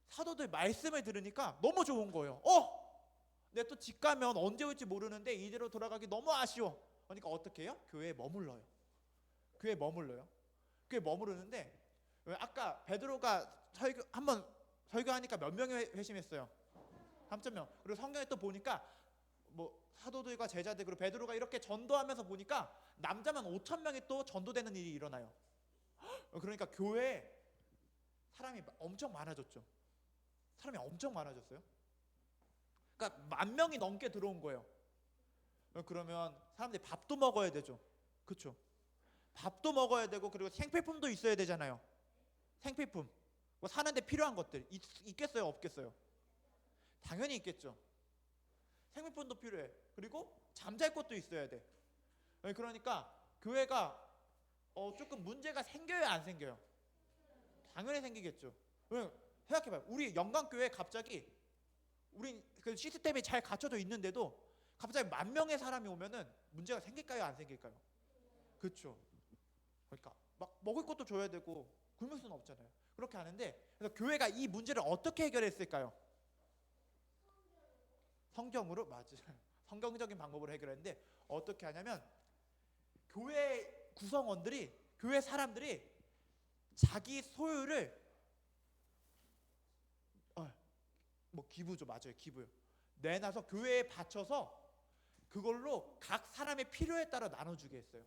S4: 사도들 말씀을 들으니까 너무 좋은 거예요. 내가 또 집 가면 언제 올지 모르는데 이대로 돌아가기 너무 아쉬워. 그러니까 어떻게 해요? 교회에 머물러요. 교회에 머무르는데, 아까 베드로가 한번 설교하니까 몇 명이 회심했어요? 3,000명. 그리고 성경에 또 보니까 사도들과 제자들 그리고 베드로가 이렇게 전도하면서 보니까 남자만 5,000명이 또 전도되는 일이 일어나요. 그러니까 교회에 사람이 엄청 많아졌죠. 사람이 엄청 많아졌어요. 그러니까 10,000명이 넘게 들어온 거예요. 그러면 사람들이 밥도 먹어야 되죠. 그렇죠? 밥도 먹어야 되고, 그리고 생필품도 있어야 되잖아요. 생필품, 사는데 필요한 것들 있겠어요, 없겠어요? 당연히 있겠죠. 생필품도 필요해. 그리고 잠잘 곳도 있어야 돼. 그러니까 교회가 조금 문제가 생겨요, 안 생겨요? 당연히 생기겠죠. 생각해봐요. 우리 영광교회 갑자기 우리 그 시스템이 잘 갖춰져 있는데도 갑자기 10,000명의 사람이 오면은 문제가 생길까요, 안 생길까요? 그렇죠. 그러니까 막 먹을 것도 줘야 되고 굶을 수는 없잖아요. 그렇게 하는데, 그래서 교회가 이 문제를 어떻게 해결했을까요? 성경으로, 맞아요. 성경적인 방법으로 해결했는데, 어떻게 하냐면 교회 구성원들이, 교회 사람들이 자기 소유를 기부죠. 맞아요. 기부요. 내놔서 교회에 바쳐서 그걸로 각 사람의 필요에 따라 나눠주게 했어요.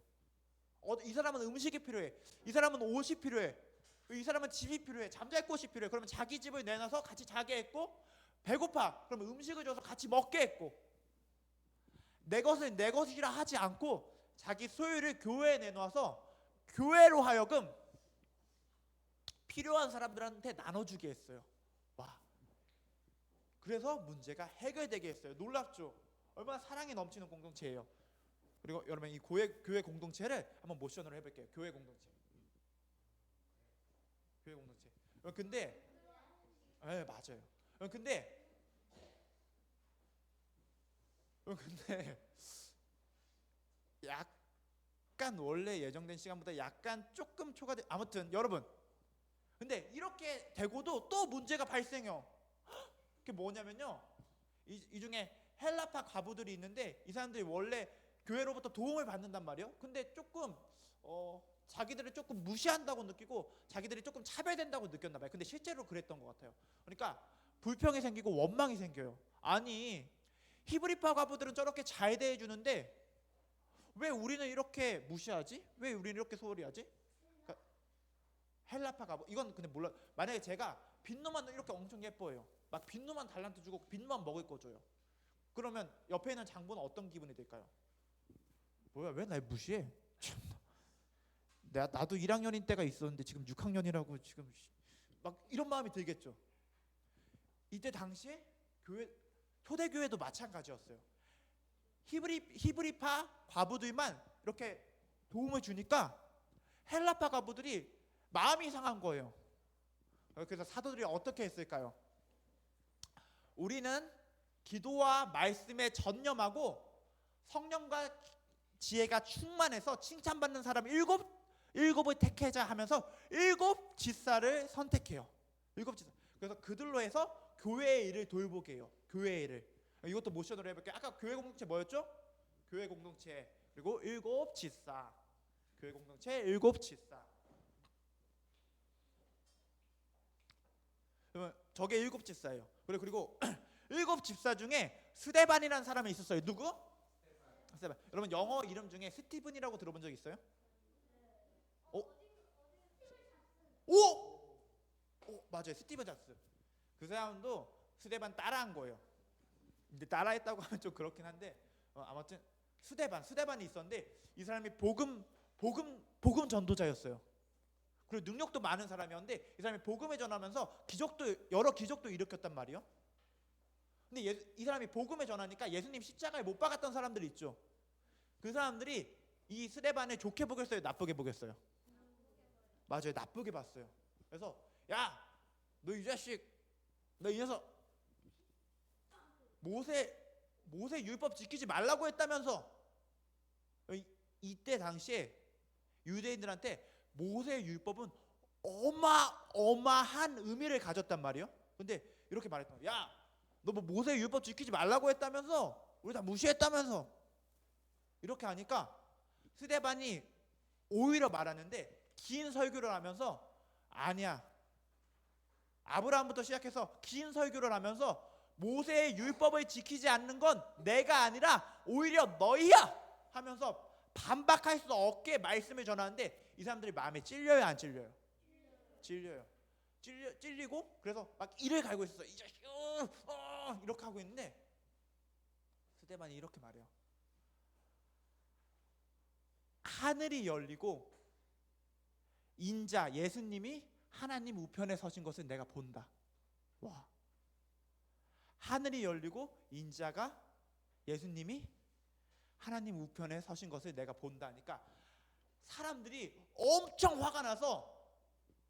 S4: 이 사람은 음식이 필요해. 이 사람은 옷이 필요해. 이 사람은 집이 필요해. 잠잘 곳이 필요해. 그러면 자기 집을 내놔서 같이 자게 했고, 배고파. 그러면 음식을 줘서 같이 먹게 했고, 내 것은 내 것이라 하지 않고 자기 소유를 교회에 내놔서 교회로 하여금 필요한 사람들한테 나눠주게 했어요. 와, 그래서 문제가 해결되게 했어요. 놀랍죠? 얼마나 사랑이 넘치는 공동체예요. 그리고 여러분 이 교회 공동체를 한번 모션으로 해볼게요. 교회 공동체. 교회 공동체. 근데 맞아요. 근데 약간 원래 예정된 시간보다 약간 조금 초과돼. 아무튼 여러분, 근데 이렇게 되고도 또 문제가 발생해요. 그게 뭐냐면요, 이 중에 헬라파 과부들이 있는데 이 사람들이 원래 교회로부터 도움을 받는단 말이에요. 근데 조금 자기들을 조금 무시한다고 느끼고 자기들이 조금 차별된다고 느꼈나 봐요. 근데 실제로 그랬던 것 같아요. 그러니까 불평이 생기고 원망이 생겨요. 아니, 히브리파 과부들은 저렇게 잘 대해주는데 왜 우리는 이렇게 무시하지? 왜 우리는 이렇게 소홀히 하지? 그러니까 헬라파 과부, 이건 근데 몰라. 만약에 제가 빈노만 이렇게 엄청 예뻐요. 막 빈노만 달란트 주고 빈노만 먹을 거 줘요. 그러면 옆에 있는 장본은 어떤 기분이 들까요? 뭐야, 왜 날 무시해? 나도 1학년인 때가 있었는데 지금 6학년이라고 지금 막 이런 마음이 들겠죠. 이때 당시에 초대교회도 마찬가지였어요. 히브리파 과부들만 이렇게 도움을 주니까 헬라파 과부들이 마음이 상한 거예요. 그래서 사도들이 어떻게 했을까요? 우리는 기도와 말씀에 전념하고 성령과 지혜가 충만해서 칭찬받는 사람 일곱을 택하자 하면서 7 지사를 선택해요. 7 지사. 그래서 그들로 해서 교회의 일을 돌보게 해요. 교회의 일을. 이것도 모션으로 해볼게요. 아까 교회 공동체 뭐였죠? 교회 공동체 그리고 7 지사. 교회 공동체 7 지사. 그러면 저게 7 지사예요. 그리고 7 집사 중에 스데반이라는 사람이 있었어요. 누구? 스데반. 여러분 영어 이름 중에 스티븐이라고 들어본 적 있어요? 오! 맞아요. 스티븐 잡스. 그 사람도 스데반 따라한 거예요. 근데 따라했다고 하면 좀 그렇긴 한데 아무튼 스데반이 있었는데 이 사람이 복음 전도자였어요. 그리고 능력도 많은 사람이었는데 이 사람이 복음을 전하면서 여러 기적도 일으켰단 말이에요. 근데 이 사람이 복음을 전하니까 예수님 십자가에 못 박았던 사람들이 있죠. 그 사람들이 이 스데반을 좋게 보겠어요, 나쁘게 보겠어요? 맞아요, 나쁘게 봤어요. 그래서 야, 너 이 자식, 너 이 녀석 모세 율법 지키지 말라고 했다면서. 이때 당시에 유대인들한테 모세 율법은 어마어마한 의미를 가졌단 말이에요. 근데 이렇게 말했던 거야. 야, 너 뭐 모세 율법 지키지 말라고 했다면서? 우리 다 무시했다면서? 이렇게 하니까 스데반이 오히려 말하는데 긴 설교를 하면서 아니야, 아브라함부터 시작해서 긴 설교를 하면서 모세의 율법을 지키지 않는 건 내가 아니라 오히려 너희야 하면서 반박할 수 없게 말씀을 전하는데 이 사람들이 마음에 찔려요, 안 찔려요? 찔려요. 찔리고 그래서 막 이를 갈고 있었어. 이 자식 이렇게 하고 있는데 스데반이 이렇게 말해요. 하늘이 열리고 인자 예수님이 하나님 우편에 서신 것을 내가 본다. 와. 하늘이 열리고 인자가 예수님이 하나님 우편에 서신 것을 내가 본다니까 사람들이 엄청 화가 나서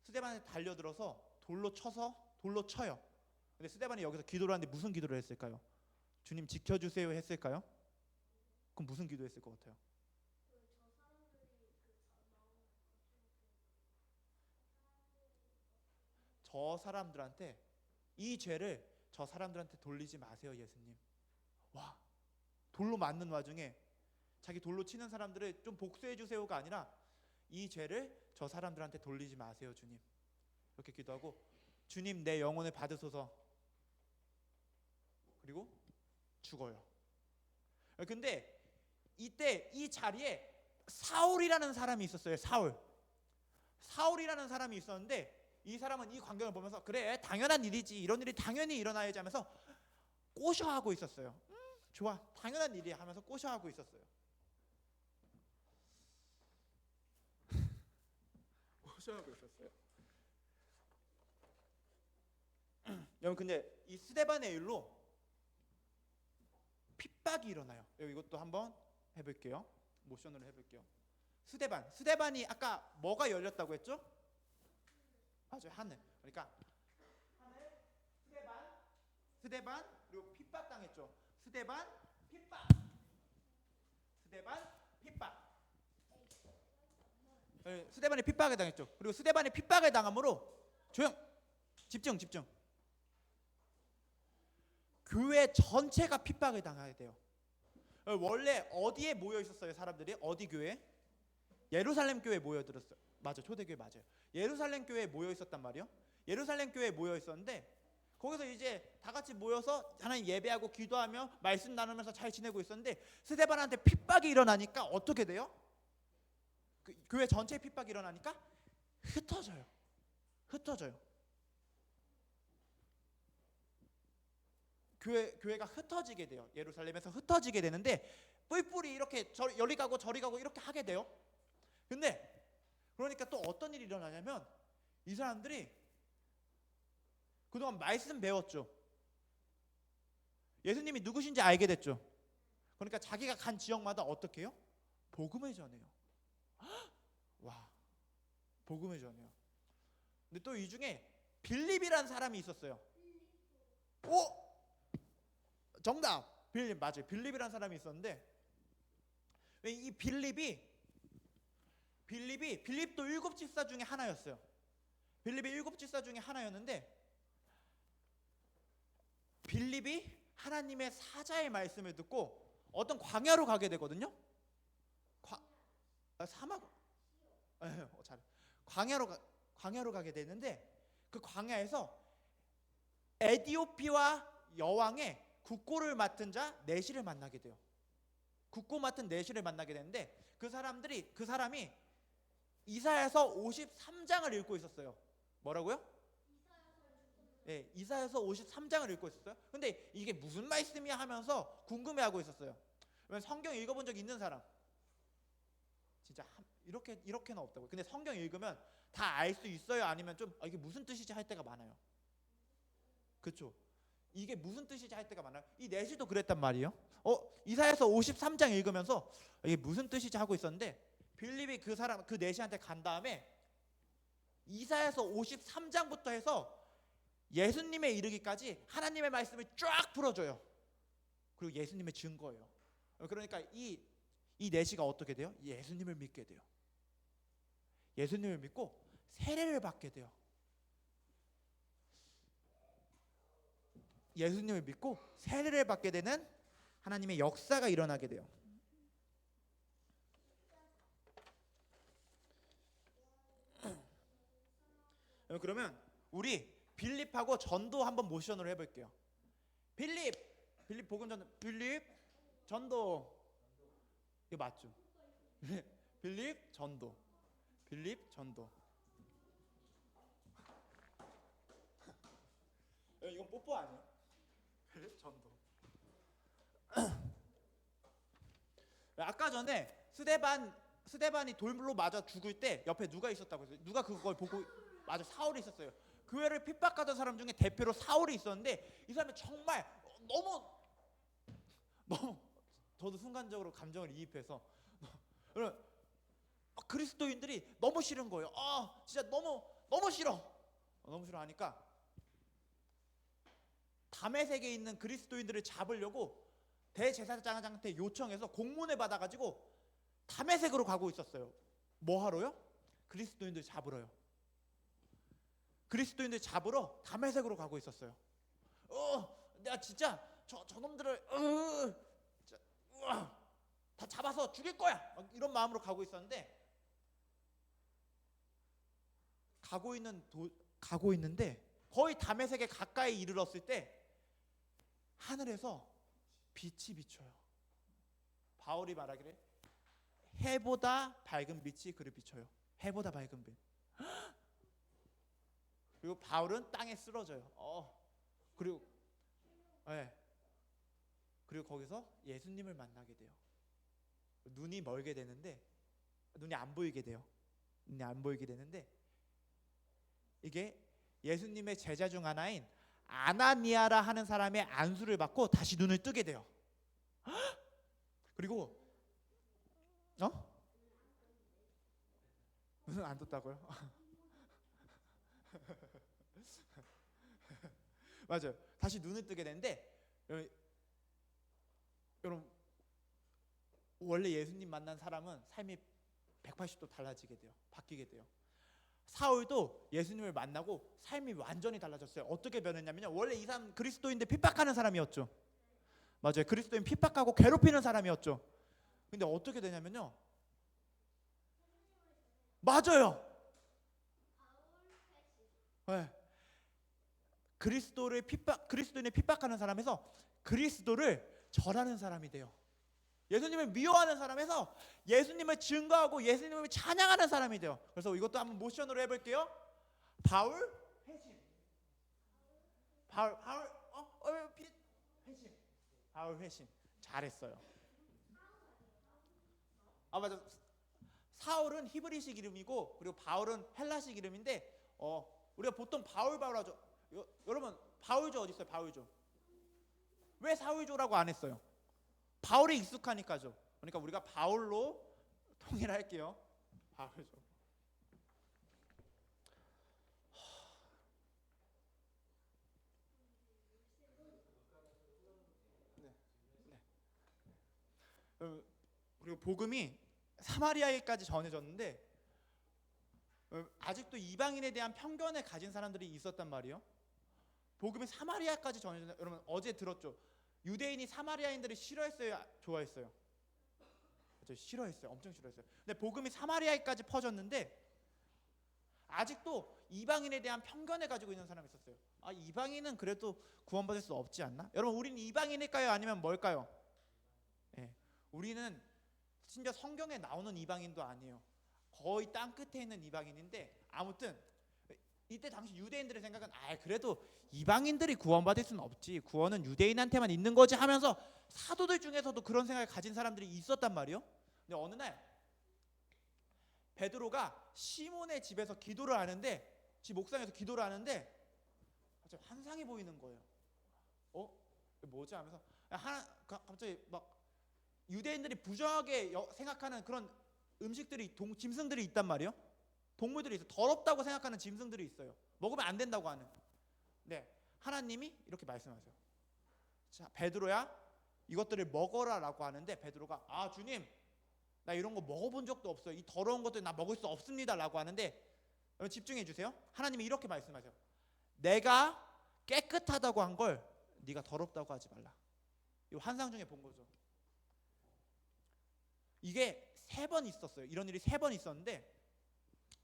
S4: 스데반에 달려들어서 돌로 쳐요. 근데 스데반이 여기서 기도를 하는데 무슨 기도를 했을까요? 주님 지켜주세요 했을까요? 그럼 무슨 기도했을 것 같아요? 저 사람들한테 이 죄를 저 사람들한테 돌리지 마세요, 예수님. 와, 돌로 맞는 와중에 자기 돌로 치는 사람들을 좀 복수해 주세요가 아니라 이 죄를 저 사람들한테 돌리지 마세요, 주님. 이렇게 기도하고 주님 내 영혼을 받으소서. 그리고 죽어요. 근데 이때 이 자리에 사울이라는 사람이 있었어요. 사울이라는 사람이 있었는데 이 사람은 이 광경을 보면서 그래, 당연한 일이지, 이런 일이 당연히 일어나야지 하면서 꼬셔하고 있었어요. 좋아, 당연한 일이야 하면서 꼬셔하고 있었어요. 꼬셔하고 있었어요. 여러분 근데 이 스데반의 일로 핍박이 일어나요. 이것도 한번 해볼게요. 모션으로 해볼게요. 스데반이 아까 뭐가 열렸다고 했죠? 맞아요, 하늘. 그러니까 하늘, 스데반 그리고 핍박 당했죠. 스데반 핍박. 스데반이 핍박을 당했죠. 그리고 스데반이 핍박을 당함으로 집중. 교회 전체가 핍박을 당하게 돼요. 원래 어디에 모여 있었어요, 사람들이? 어디 교회? 예루살렘 교회에 모여들었어요. 맞아, 초대교회 맞아요. 예루살렘 교회에 모여 있었단 말이에요. 예루살렘 교회에 모여 있었는데 거기서 이제 다 같이 모여서 하나님 예배하고 기도하며 말씀 나누면서 잘 지내고 있었는데 스데반한테 핍박이 일어나니까 어떻게 돼요? 그 교회 전체에 핍박이 일어나니까 흩어져요. 교회가 흩어지게 돼요. 예루살렘에서 흩어지게 되는데 뿔뿔이 이렇게 여리 가고 저리 가고 이렇게 하게 돼요. 근데 그러니까 또 어떤 일이 일어나냐면 이 사람들이 그동안 말씀 배웠죠. 예수님이 누구신지 알게 됐죠. 그러니까 자기가 간 지역마다 어떻게 해요? 복음을 전해요. 와, 복음을 전해요. 근데 또 이 중에 빌립이라는 사람이 있었어요. 오! 정답! 빌립 맞아요. 빌립이라는 사람이 있었는데 이 빌립도 7 집사 중에 하나였어요. 빌립이 7 집사 중에 하나였는데 빌립이 하나님의 사자의 말씀을 듣고 어떤 광야로 가게 되거든요. 광야로 가게 되는데 그 광야에서 에디오피아 여왕의 국고를 맡은 자 내시를 만나게 돼요. 국고 맡은 내시를 만나게 되는데 그 사람이 이사야서 53장을 읽고 있었어요. 뭐라고요? 네, 이사야서 53장을 읽고 있었어요. 근데 이게 무슨 말씀이야 하면서 궁금해하고 있었어요. 성경 읽어본 적 있는 사람? 진짜 이렇게는 없다고요. 근데 성경 읽으면 다 알 수 있어요? 아니면 좀 이게 무슨 뜻이지 할 때가 많아요. 그렇죠? 이게 무슨 뜻이지 할 때가 많아요. 이 내시도 그랬단 말이에요. 이사야서 53장 읽으면서 이게 무슨 뜻이지 하고 있었는데 빌립이 그 내시한테 간 다음에 이사야서 53장부터 해서 예수님에 이르기까지 하나님의 말씀을 쫙 풀어줘요. 그리고 예수님의 증거예요. 그러니까 이 내시가 어떻게 돼요? 예수님을 믿게 돼요. 예수님을 믿고 세례를 받게 돼요. 예수님을 믿고 세례를 받게 되는 하나님의 역사가 일어나게 돼요. 그러면 우리 빌립하고 전도 한번 모션으로 해볼게요. 빌립 복음 전도, 빌립 전도, 이거 맞죠? 빌립 전도. 이건 뽀뽀 아니에요? 빌립 전도. 아까 전에 스데반이 돌로 맞아 죽을 때 옆에 누가 있었다고 했어요? 누가 그걸 보고? 맞아, 사울이 있었어요. 교회를 핍박하던 사람 중에 대표로 사울이 있었는데 이 사람이 정말 너무 저도 순간적으로 감정을 이입해서 그리스도인들이 너무 싫은 거예요. 진짜 너무 싫어. 너무 싫어하니까 다메섹에 있는 그리스도인들을 잡으려고 대제사장한테 요청해서 공문을 받아가지고 다메섹으로 가고 있었어요. 뭐 하러요? 그리스도인들 잡으러요. 그리스도인들 잡으러 다메섹으로 가고 있었어요. 내가 진짜 저놈들을 다 잡아서 죽일 거야. 이런 마음으로 가고 있었는데 가고 있는데 거의 다메섹에 가까이 이르렀을 때 하늘에서 빛이 비쳐요. 바울이 말하기를 해보다 밝은 빛이 그를 비춰요. 해보다 밝은 빛. 그리고 바울은 땅에 쓰러져요. 그리고 거기서 예수님을 만나게 돼요. 눈이 멀게 되는데 눈이 안 보이게 돼요. 이게 예수님의 제자 중 하나인 아나니아라 하는 사람의 안수를 받고 다시 눈을 뜨게 돼요. 그리고 무슨 안 떴다고요? 맞아요. 다시 눈을 뜨게 되는데 여러분 원래 예수님 만난 사람은 삶이 180도 달라지게 돼요. 바뀌게 돼요. 사울도 예수님을 만나고 삶이 완전히 달라졌어요. 어떻게 변했냐면요. 원래 이 사람 그리스도인데 핍박하는 사람이었죠. 맞아요. 그리스도인 핍박하고 괴롭히는 사람이었죠. 근데 어떻게 되냐면요. 맞아요. 네. 그리스도인을 핍박하는 사람에서 그리스도를 절하는 사람이 돼요. 예수님을 미워하는 사람에서 예수님을 증거하고 예수님을 찬양하는 사람이 돼요. 그래서 이것도 한번 모션으로 해볼게요. 바울 회심. 회심. 바울 회심. 잘했어요. 아 맞아. 사울은 히브리식 이름이고 그리고 바울은 헬라식 이름인데 우리가 보통 바울 하죠. 여러분 바울조 어디 있어요? 바울조. 왜 사울조라고 안 했어요? 바울이 익숙하니까죠. 그러니까 우리가 바울로 통일할게요. 바울조. 그리고 복음이 사마리아에까지 전해졌는데 아직도 이방인에 대한 편견을 가진 사람들이 있었단 말이에요. 복음이 사마리아까지 전해졌는데 여러분 어제 들었죠? 유대인이 사마리아인들을 싫어했어요? 좋아했어요? 싫어했어요. 엄청 싫어했어요. 근데 복음이 사마리아에까지 퍼졌는데 아직도 이방인에 대한 편견을 가지고 있는 사람이 있었어요. 아 이방인은 그래도 구원받을 수 없지 않나? 여러분 우리는 이방인일까요? 아니면 뭘까요? 네, 우리는 심지어 성경에 나오는 이방인도 아니에요. 거의 땅 끝에 있는 이방인인데 아무튼 이때 당시 유대인들의 생각은 그래도 이방인들이 구원받을 수는 없지. 구원은 유대인한테만 있는 거지 하면서 사도들 중에서도 그런 생각을 가진 사람들이 있었단 말이에요. 근데 어느 날 베드로가 시몬의 집에서 기도를 하는데 집 옥상에서 기도를 하는데 갑자기 환상이 보이는 거예요. 뭐지 하면서 갑자기 막 유대인들이 부정하게 생각하는 그런 음식들이 짐승들이 있단 말이에요. 동물들이 있어요. 더럽다고 생각하는 짐승들이 있어요. 먹으면 안 된다고 하는. 네, 하나님이 이렇게 말씀하세요. 자, 베드로야, 이것들을 먹어라라고 하는데 베드로가 주님, 나 이런 거 먹어본 적도 없어요. 이 더러운 것들 나 먹을 수 없습니다라고 하는데 여러분 집중해 주세요. 하나님이 이렇게 말씀하세요. 내가 깨끗하다고 한 걸 네가 더럽다고 하지 말라. 이 환상 중에 본 거죠. 이게 3번 있었어요. 이런 일이 3번 있었는데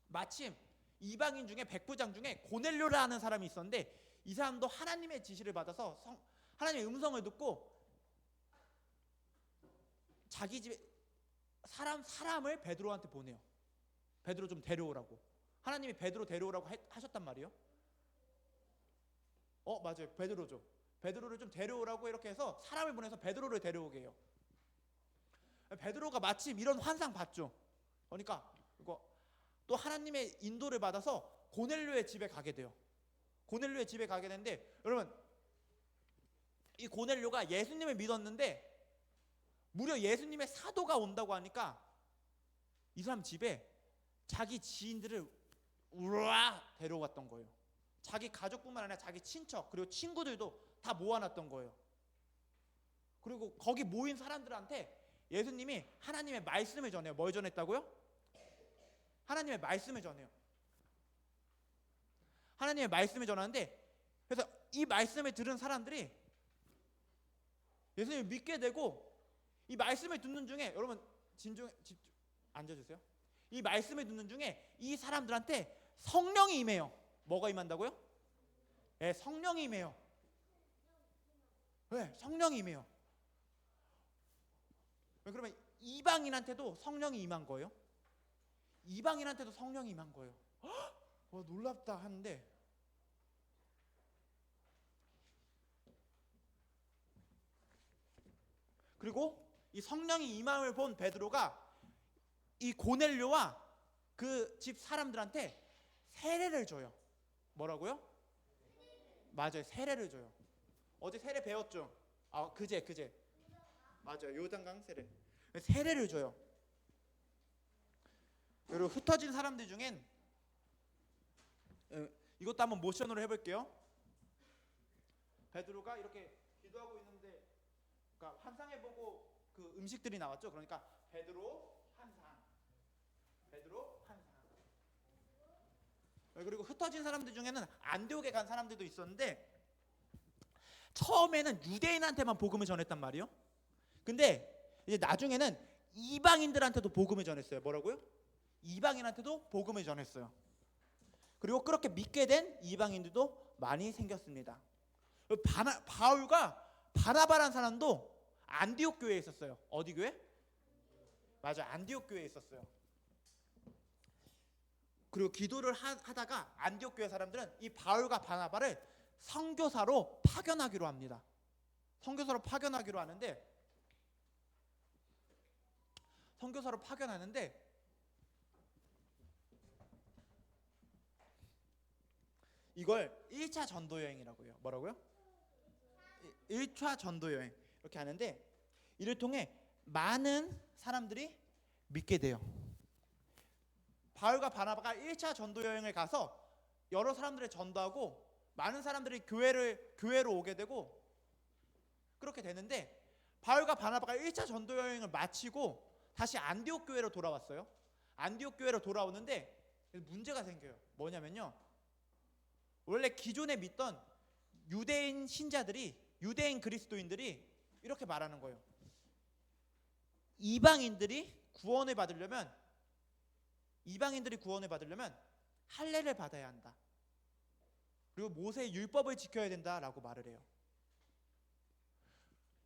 S4: 마침 이방인 중에 백부장 중에 고넬료라는 사람이 있었는데 이 사람도 하나님의 지시를 받아서 하나님의 음성을 듣고 자기 집에 사람을 베드로한테 보내요. 베드로 좀 데려오라고. 하나님이 베드로 데려오라고 하셨단 말이에요. 맞아요. 베드로죠. 베드로를 좀 데려오라고 이렇게 해서 사람을 보내서 베드로를 데려오게 해요. 베드로가 마침 이런 환상 봤죠. 그러니까 이거 또 하나님의 인도를 받아서 고넬료의 집에 가게 돼요. 고넬료의 집에 가게 되는데 여러분 이 고넬료가 예수님을 믿었는데 무려 예수님의 사도가 온다고 하니까 이 사람 집에 자기 지인들을 우와 데려왔던 거예요. 자기 가족뿐만 아니라 자기 친척 그리고 친구들도 다 모아놨던 거예요. 그리고 거기 모인 사람들한테 예수님이 하나님의 말씀을 전해요. 뭘 전했다고요? 하나님의 말씀을 전해요. 하나님의 말씀을 전하는데 그래서 이 말씀을 들은 사람들이 예수님을 믿게 되고 이 말씀을 듣는 중에 여러분 집중 앉아주세요. 이 말씀을 듣는 중에 이 사람들한테 성령이 임해요. 뭐가 임한다고요? 네, 성령이 임해요. 네, 성령이 임해요. 그러면 이방인한테도 성령이 임한 거예요? 이방인한테도 성령이 임한 거예요. 놀랍다 하는데 그리고 이 성령이 임함을 본 베드로가 이 고넬료와 그 집 사람들한테 세례를 줘요. 뭐라고요? 맞아요. 세례를 줘요. 어제 세례 배웠죠? 그제 맞아요. 요단강 세례. 세례를 줘요. 그리고 흩어진 사람들 중엔 이것도 한번 모션으로 해볼게요. 베드로가 이렇게 기도하고 있는데, 그러니까 환상에 보고 그 음식들이 나왔죠. 그러니까 베드로 환상. 그리고 흩어진 사람들 중에는 안디옥에 간 사람들도 있었는데, 처음에는 유대인한테만 복음을 전했단 말이에요. 근데 이제 나중에는 이방인들한테도 복음을 전했어요. 뭐라고요? 이방인한테도 복음을 전했어요. 그리고 그렇게 믿게 된 이방인들도 많이 생겼습니다. 바울과 바나바라는 사람도 안디옥 교회에 있었어요. 어디 교회? 맞아, 안디옥 교회에 있었어요. 그리고 기도를 하다가 안디옥 교회 사람들은 이 바울과 바나바를 선교사로 파견하기로 합니다. 선교사로 파견하기로 하는데, 이걸 1차 전도 여행이라고 해요. 뭐라고요? 1차 전도 여행 이렇게 하는데, 이를 통해 많은 사람들이 믿게 돼요. 바울과 바나바가 1차 전도 여행을 가서 여러 사람들을 전도하고 많은 사람들이 교회로 오게 되고 그렇게 되는데, 바울과 바나바가 1차 전도 여행을 마치고 다시 안디옥 교회로 돌아왔어요. 안디옥 교회로 돌아오는데 문제가 생겨요. 뭐냐면요, 원래 기존에 믿던 유대인 신자들이, 유대인 그리스도인들이 이렇게 말하는 거예요. 이방인들이 구원을 받으려면 할례를 받아야 한다. 그리고 모세의 율법을 지켜야 된다라고 말을 해요.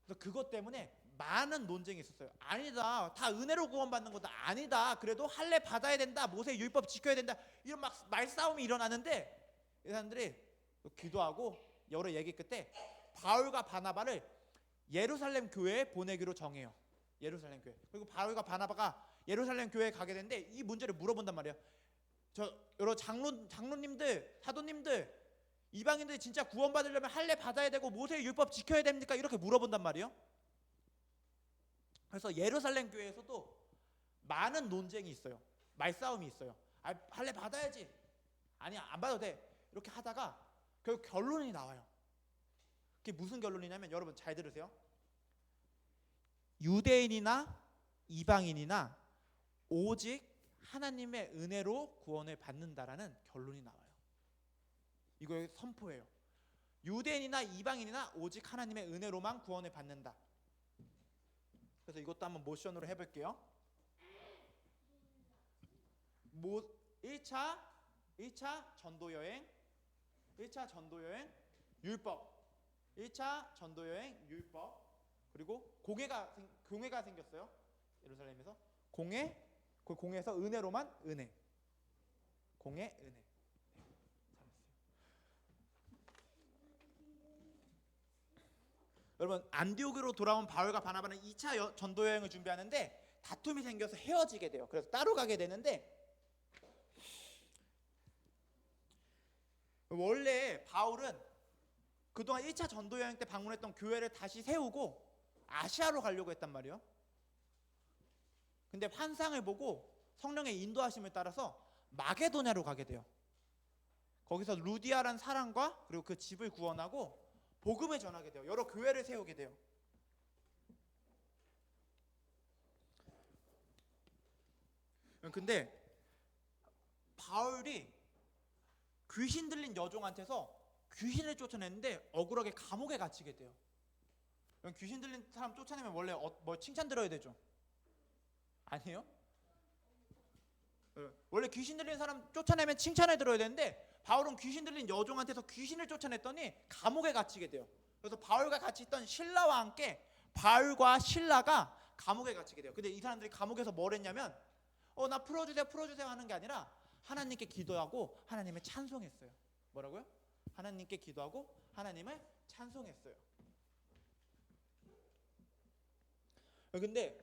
S4: 그래서 그것 때문에 많은 논쟁이 있었어요. 아니다, 다 은혜로 구원받는 거다. 아니다, 그래도 할례 받아야 된다, 모세의 율법 지켜야 된다, 이런 막 말싸움이 일어나는데, 이 사람들이 기도하고 여러 얘기 끝에 바울과 바나바를 예루살렘 교회에 보내기로 정해요. 예루살렘 교회. 그리고 바울과 바나바가 예루살렘 교회에 가게 되는데 이 문제를 물어본단 말이에요. 여러 장로님들, 사도님들, 이방인들이 진짜 구원받으려면 할례 받아야 되고 모세의 율법 지켜야 됩니까? 이렇게 물어본단 말이에요. 그래서 예루살렘 교회에서도 많은 논쟁이 있어요. 말싸움이 있어요. 할례 받아야지. 아니, 안 받아도 돼. 이렇게 하다가 결국 결론이 나와요. 그게 무슨 결론이냐면, 여러분 잘 들으세요. 유대인이나 이방인이나 오직 하나님의 은혜로 구원을 받는다라는 결론이 나와요. 이걸 선포해요. 유대인이나 이방인이나 오직 하나님의 은혜로만 구원을 받는다. 그래서 이것도 한번 모션으로 해볼게요. 1차 전도 여행, 율법. 1차 전도 여행, 율법. 그리고 공회가 생겼어요. 예루살렘에서 그 공회에서 은혜로만 은혜. 공회, 은혜. 여러분, 안디옥으로 돌아온 바울과 바나바는 2차 전도 여행을 준비하는데 다툼이 생겨서 헤어지게 돼요. 그래서 따로 가게 되는데, 원래 바울은 그동안 1차 전도 여행 때 방문했던 교회를 다시 세우고 아시아로 가려고 했단 말이에요. 근데 환상을 보고 성령의 인도하심을 따라서 마게도냐로 가게 돼요. 거기서 루디아라는 사람과 그리고 그 집을 구원하고 복음을 전하게 돼요. 여러 교회를 세우게 돼요. 근데 바울이 귀신 들린 여종한테서 귀신을 쫓아냈는데 억울하게 감옥에 갇히게 돼요. 귀신 들린 사람 쫓아내면 원래 뭐 칭찬 들어야 되죠? 아니에요? 원래 귀신 들린 사람 쫓아내면 칭찬을 들어야 되는데, 바울은 귀신 들린 여종한테서 귀신을 쫓아냈더니 감옥에 갇히게 돼요. 그래서 바울과 같이 있던 신라와 함께 바울과 신라가 감옥에 갇히게 돼요. 근데 이 사람들이 감옥에서 뭘 했냐면, 나 풀어주세요 하는 게 아니라 하나님께 기도하고 하나님을 찬송했어요. 뭐라고요? 하나님께 기도하고 하나님을 찬송했어요. 근데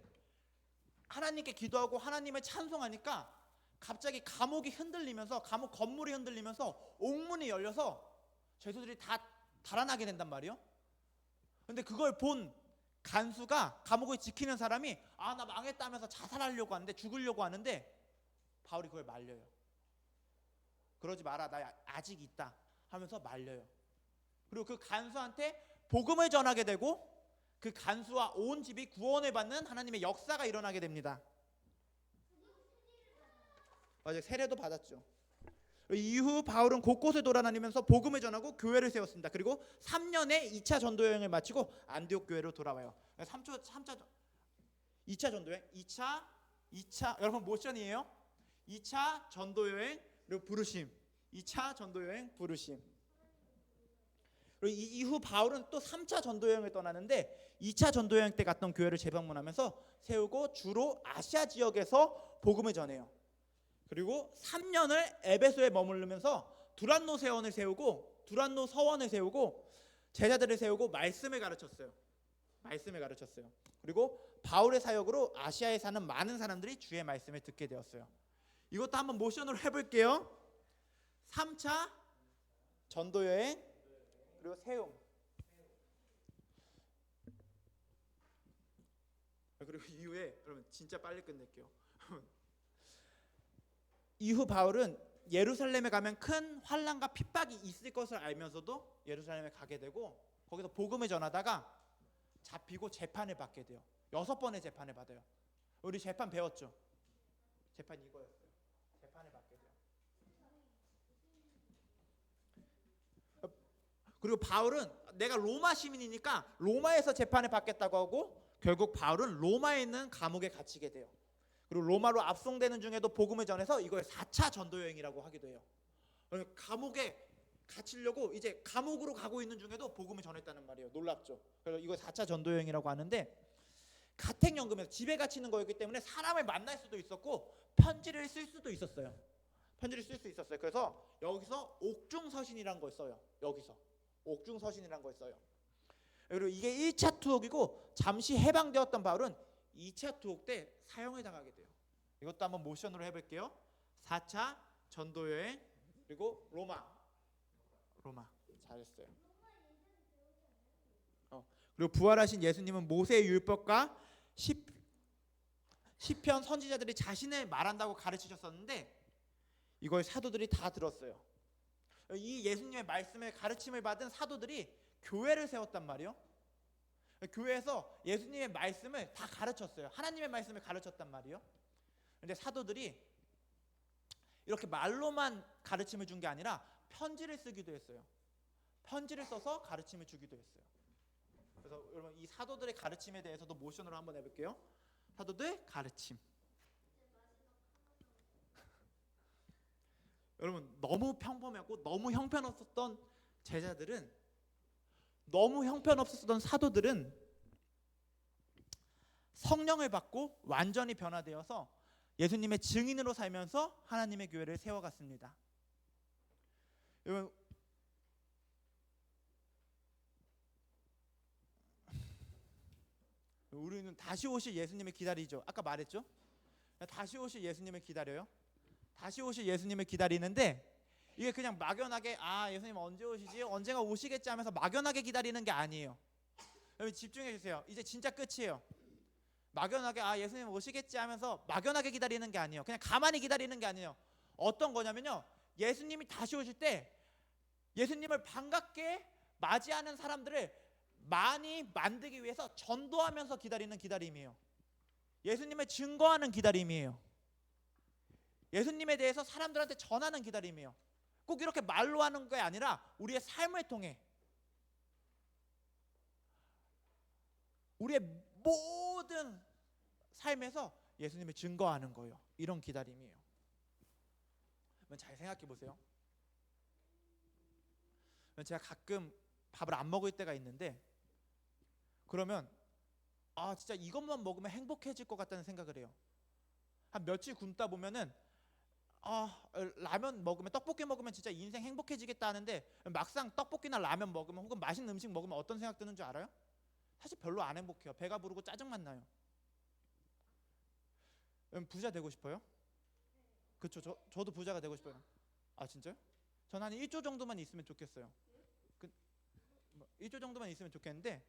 S4: 하나님께 기도하고 하나님을 찬송하니까 갑자기 감옥이 흔들리면서, 감옥 건물이 흔들리면서 옥문이 열려서 죄수들이 다 달아나게 된단 말이에요. 근데 그걸 본 간수가 감옥을 지키는 사람이 아, 나 망했다 하면서 자살하려고 하는데, 죽으려고 하는데 바울이 그걸 말려요. 그러지 마라, 나 아직 있다 하면서 말려요. 그리고 그 간수한테 복음을 전하게 되고 그 간수와 온 집이 구원을 받는 하나님의 역사가 일어나게 됩니다. 맞아요. 세례도 받았죠. 이후 바울은 곳곳을 돌아다니면서 복음을 전하고 교회를 세웠습니다. 그리고 3년의 2차 전도 여행을 마치고 안디옥 교회로 돌아와요. 2차 전도 여행, 2차 여러분 모션이에요. 2차 전도 여행 그리고 부르심. 2차 전도 여행 부르심. 그리고 이후 바울은 또 3차 전도 여행을 떠나는데 2차 전도 여행 때 갔던 교회를 재방문하면서 세우고 주로 아시아 지역에서 복음을 전해요. 그리고 3년을 에베소에 머무르면서 두란노 세원을 세우고 두란노 서원을 세우고 제자들을 세우고 말씀을 가르쳤어요. 그리고 바울의 사역으로 아시아에 사는 많은 사람들이 주의 말씀을 듣게 되었어요. 이것도 한번 모션으로 해볼게요. 3차 전도 여행 그리고 세움. 그리고 이후에 여러분 진짜 빨리 끝낼게요. 이후 바울은 예루살렘에 가면 큰 환난과 핍박이 있을 것을 알면서도 예루살렘에 가게 되고 거기서 복음을 전하다가 잡히고 재판을 받게 돼요. 6번의 재판을 받아요. 우리 재판 배웠죠? 재판 이거였어요. 재판을 받게 돼요. 그리고 바울은 내가 로마 시민이니까 로마에서 재판을 받겠다고 하고 결국 바울은 로마에 있는 감옥에 갇히게 돼요. 그리고 로마로 압송되는 중에도 복음을 전해서 이걸 4차 전도 여행이라고 하기도 해요. 감옥에 갇히려고 이제 감옥으로 가고 있는 중에도 복음을 전했다는 말이에요. 놀랍죠? 그래서 이걸 4차 전도 여행이라고 하는데 가택연금에서 집에 갇히는 거였기 때문에 사람을 만날 수도 있었고 편지를 쓸 수도 있었어요. 그래서 여기서 옥중서신이라는 걸 써요. 옥중서신이라는 걸 써요. 그리고 이게 1차 투옥이고 잠시 해방되었던 바울은 2차 투옥 때 사형을 당하게 돼요. 이것도 한번 모션으로 해볼게요. 4차 전도 여행 그리고 로마 잘했어요. 그리고 부활하신 예수님은 모세의 율법과 시편 선지자들이 자신을 말한다고 가르치셨었는데 이걸 사도들이 다 들었어요. 이 예수님의 말씀에 가르침을 받은 사도들이 교회를 세웠단 말이에요. 교회에서 예수님의 말씀을 다 가르쳤어요. 하나님의 말씀을 가르쳤단 말이에요. 근데 사도들이 이렇게 말로만 가르침을 준 게 아니라 편지를 쓰기도 했어요. 편지를 써서 가르침을 주기도 했어요. 그래서 여러분 이 사도들의 가르침에 대해서도 모션으로 한번 해볼게요. 사도들 가르침. 여러분 너무 평범하고 너무 형편없었던 제자들은, 너무 형편없었던 사도들은 성령을 받고 완전히 변화되어서 예수님의 증인으로 살면서 하나님의 교회를 세워갔습니다. 여러분 우리는 다시 오실 예수님을 기다리죠. 아까 말했죠? 다시 오실 예수님을 기다려요. 다시 오실 예수님을 기다리는데 이게 그냥 막연하게 예수님 언제 오시지? 언젠가 오시겠지 하면서 막연하게 기다리는 게 아니에요. 여러분 집중해 주세요. 이제 진짜 끝이에요. 막연하게 예수님 오시겠지 하면서 막연하게 기다리는 게 아니에요. 그냥 가만히 기다리는 게 아니에요. 어떤 거냐면요, 예수님이 다시 오실 때 예수님을 반갑게 맞이하는 사람들을 많이 만들기 위해서 전도하면서 기다리는 기다림이에요. 예수님을 증거하는 기다림이에요. 예수님에 대해서 사람들한테 전하는 기다림이에요. 꼭 이렇게 말로 하는 게 아니라 우리의 삶을 통해, 우리의 모든 삶에서 예수님을 증거하는 거예요. 이런 기다림이에요. 잘 생각해 보세요. 제가 가끔 밥을 안 먹을 때가 있는데 그러면 진짜 이것만 먹으면 행복해질 것 같다는 생각을 해요. 한 며칠 굶다 보면은 라면 먹으면, 떡볶이 먹으면 진짜 인생 행복해지겠다 하는데 막상 떡볶이나 라면 먹으면 혹은 맛있는 음식 먹으면 어떤 생각 드는 줄 알아요? 사실 별로 안 행복해요. 배가 부르고 짜증만 나요. 부자 되고 싶어요? 그쵸, 저도 부자가 되고 싶어요. 진짜요? 전 한 1조 정도만 있으면 좋겠어요. 1조 정도만 있으면 좋겠는데,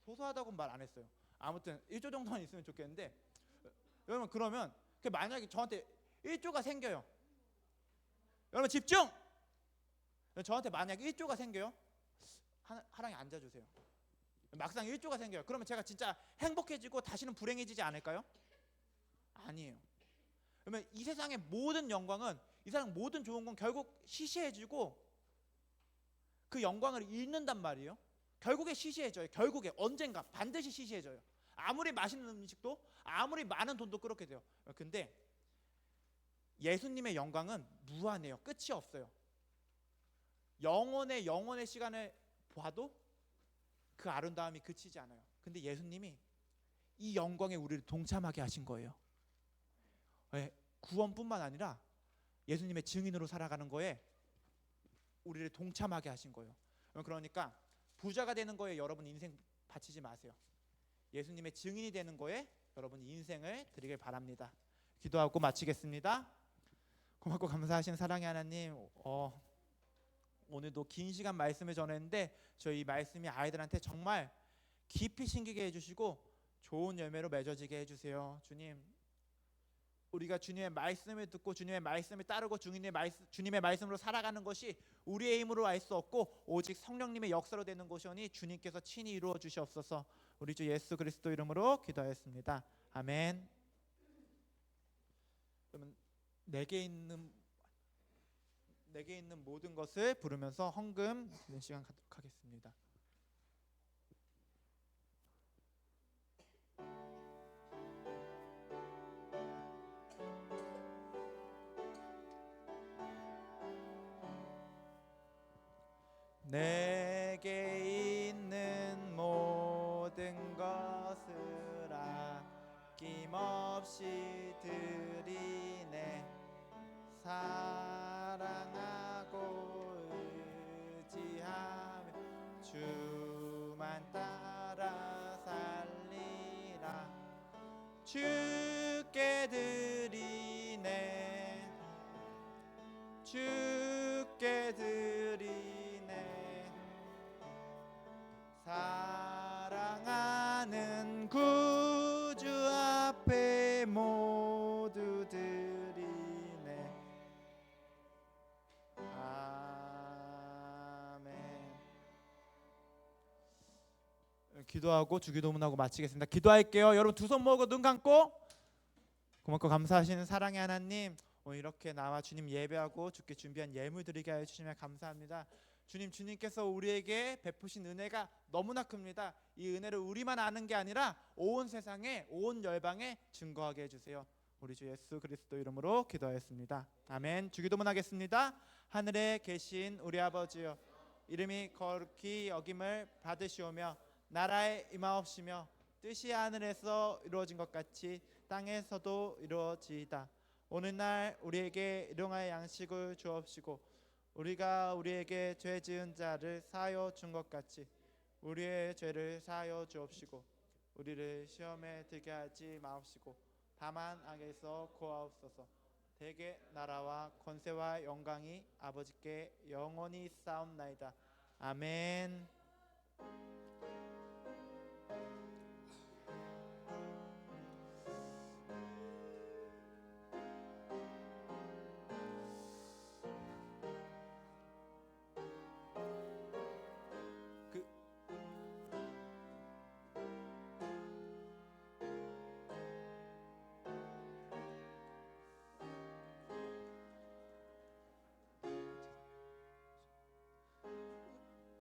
S4: 소소하다고 말 안 했어요. 아무튼 1조 정도만 있으면 좋겠는데, 여러분 그러면 만약에 저한테 1조가 생겨요. 여러분 집중! 저한테 만약에 1조가 생겨요. 하랑이 앉아주세요. 막상 1조가 생겨요. 그러면 제가 진짜 행복해지고 다시는 불행해지지 않을까요? 아니에요. 그러면 이 세상의 모든 영광은, 이 세상 모든 좋은 건 결국 시시해지고 그 영광을 잃는단 말이에요. 결국에 시시해져요. 결국에 언젠가 반드시 시시해져요. 아무리 맛있는 음식도, 아무리 많은 돈도 그렇게 돼요. 근데 예수님의 영광은 무한해요. 끝이 없어요. 영원의 시간을 봐도 그 아름다움이 그치지 않아요. 근데 예수님이 이 영광에 우리를 동참하게 하신 거예요. 구원뿐만 아니라 예수님의 증인으로 살아가는 거에 우리를 동참하게 하신 거예요. 그러니까 부자가 되는 거에 여러분 인생 바치지 마세요. 예수님의 증인이 되는 거에 여러분 인생을 드리길 바랍니다. 기도하고 마치겠습니다. 고맙고 감사하신 사랑의 하나님, 오늘도 긴 시간 말씀을 전했는데 저희 말씀이 아이들한테 정말 깊이 심기게 해주시고 좋은 열매로 맺어지게 해주세요. 주님, 우리가 주님의 말씀을 듣고 주님의 말씀을 따르고 주님의 말씀으로 살아가는 것이 우리의 힘으로 할 수 없고 오직 성령님의 역사로 되는 것이오니 주님께서 친히 이루어 주시옵소서. 우리 주 예수 그리스도 이름으로 기도하였습니다. 아멘. 그러면 내게 있는 모든 것을 부르면서 헌금 드리는 시간 갖도록 하겠습니다. 내게 있는 모든 것을 아낌없이 드리네. 사랑하고 의지하며 주만 따라 살리라. 주께 드리네. 주께 드리네. 사랑하는 구주 앞에 모두 드리네. 아멘. 기도하고 주기도문하고 마치겠습니다. 기도할게요. 여러분 두 손 모으고 눈 감고. 고맙고 감사하시는 사랑의 하나님, 오늘 이렇게 나와 주님 예배하고 주께 준비한 예물 드리게 하여 주시면 감사합니다. 주님께서 우리에게 베푸신 은혜가 너무나 큽니다. 이 은혜를 우리만 아는 게 아니라 온 세상에, 온 열방에 증거하게 해주세요. 우리 주 예수 그리스도 이름으로 기도하였습니다. 아멘. 주기도문 하겠습니다. 하늘에 계신 우리 아버지여, 이름이 거룩히 여김을 받으시오며 나라에 임하옵시며 뜻이 하늘에서 이루어진 것 같이 땅에서도 이루어지이다. 오늘날 우리에게 일용할 양식을 주옵시고 우리가 우리에게 죄 지은 자를 사하여 준 것 같이 우리의 죄를 사하여 주옵시고 우리를 시험에 들게 하지 마옵시고 다만 악에서 구하옵소서. 대개 나라와 권세와 영광이 아버지께 영원히 쌓옵나이다. 아멘.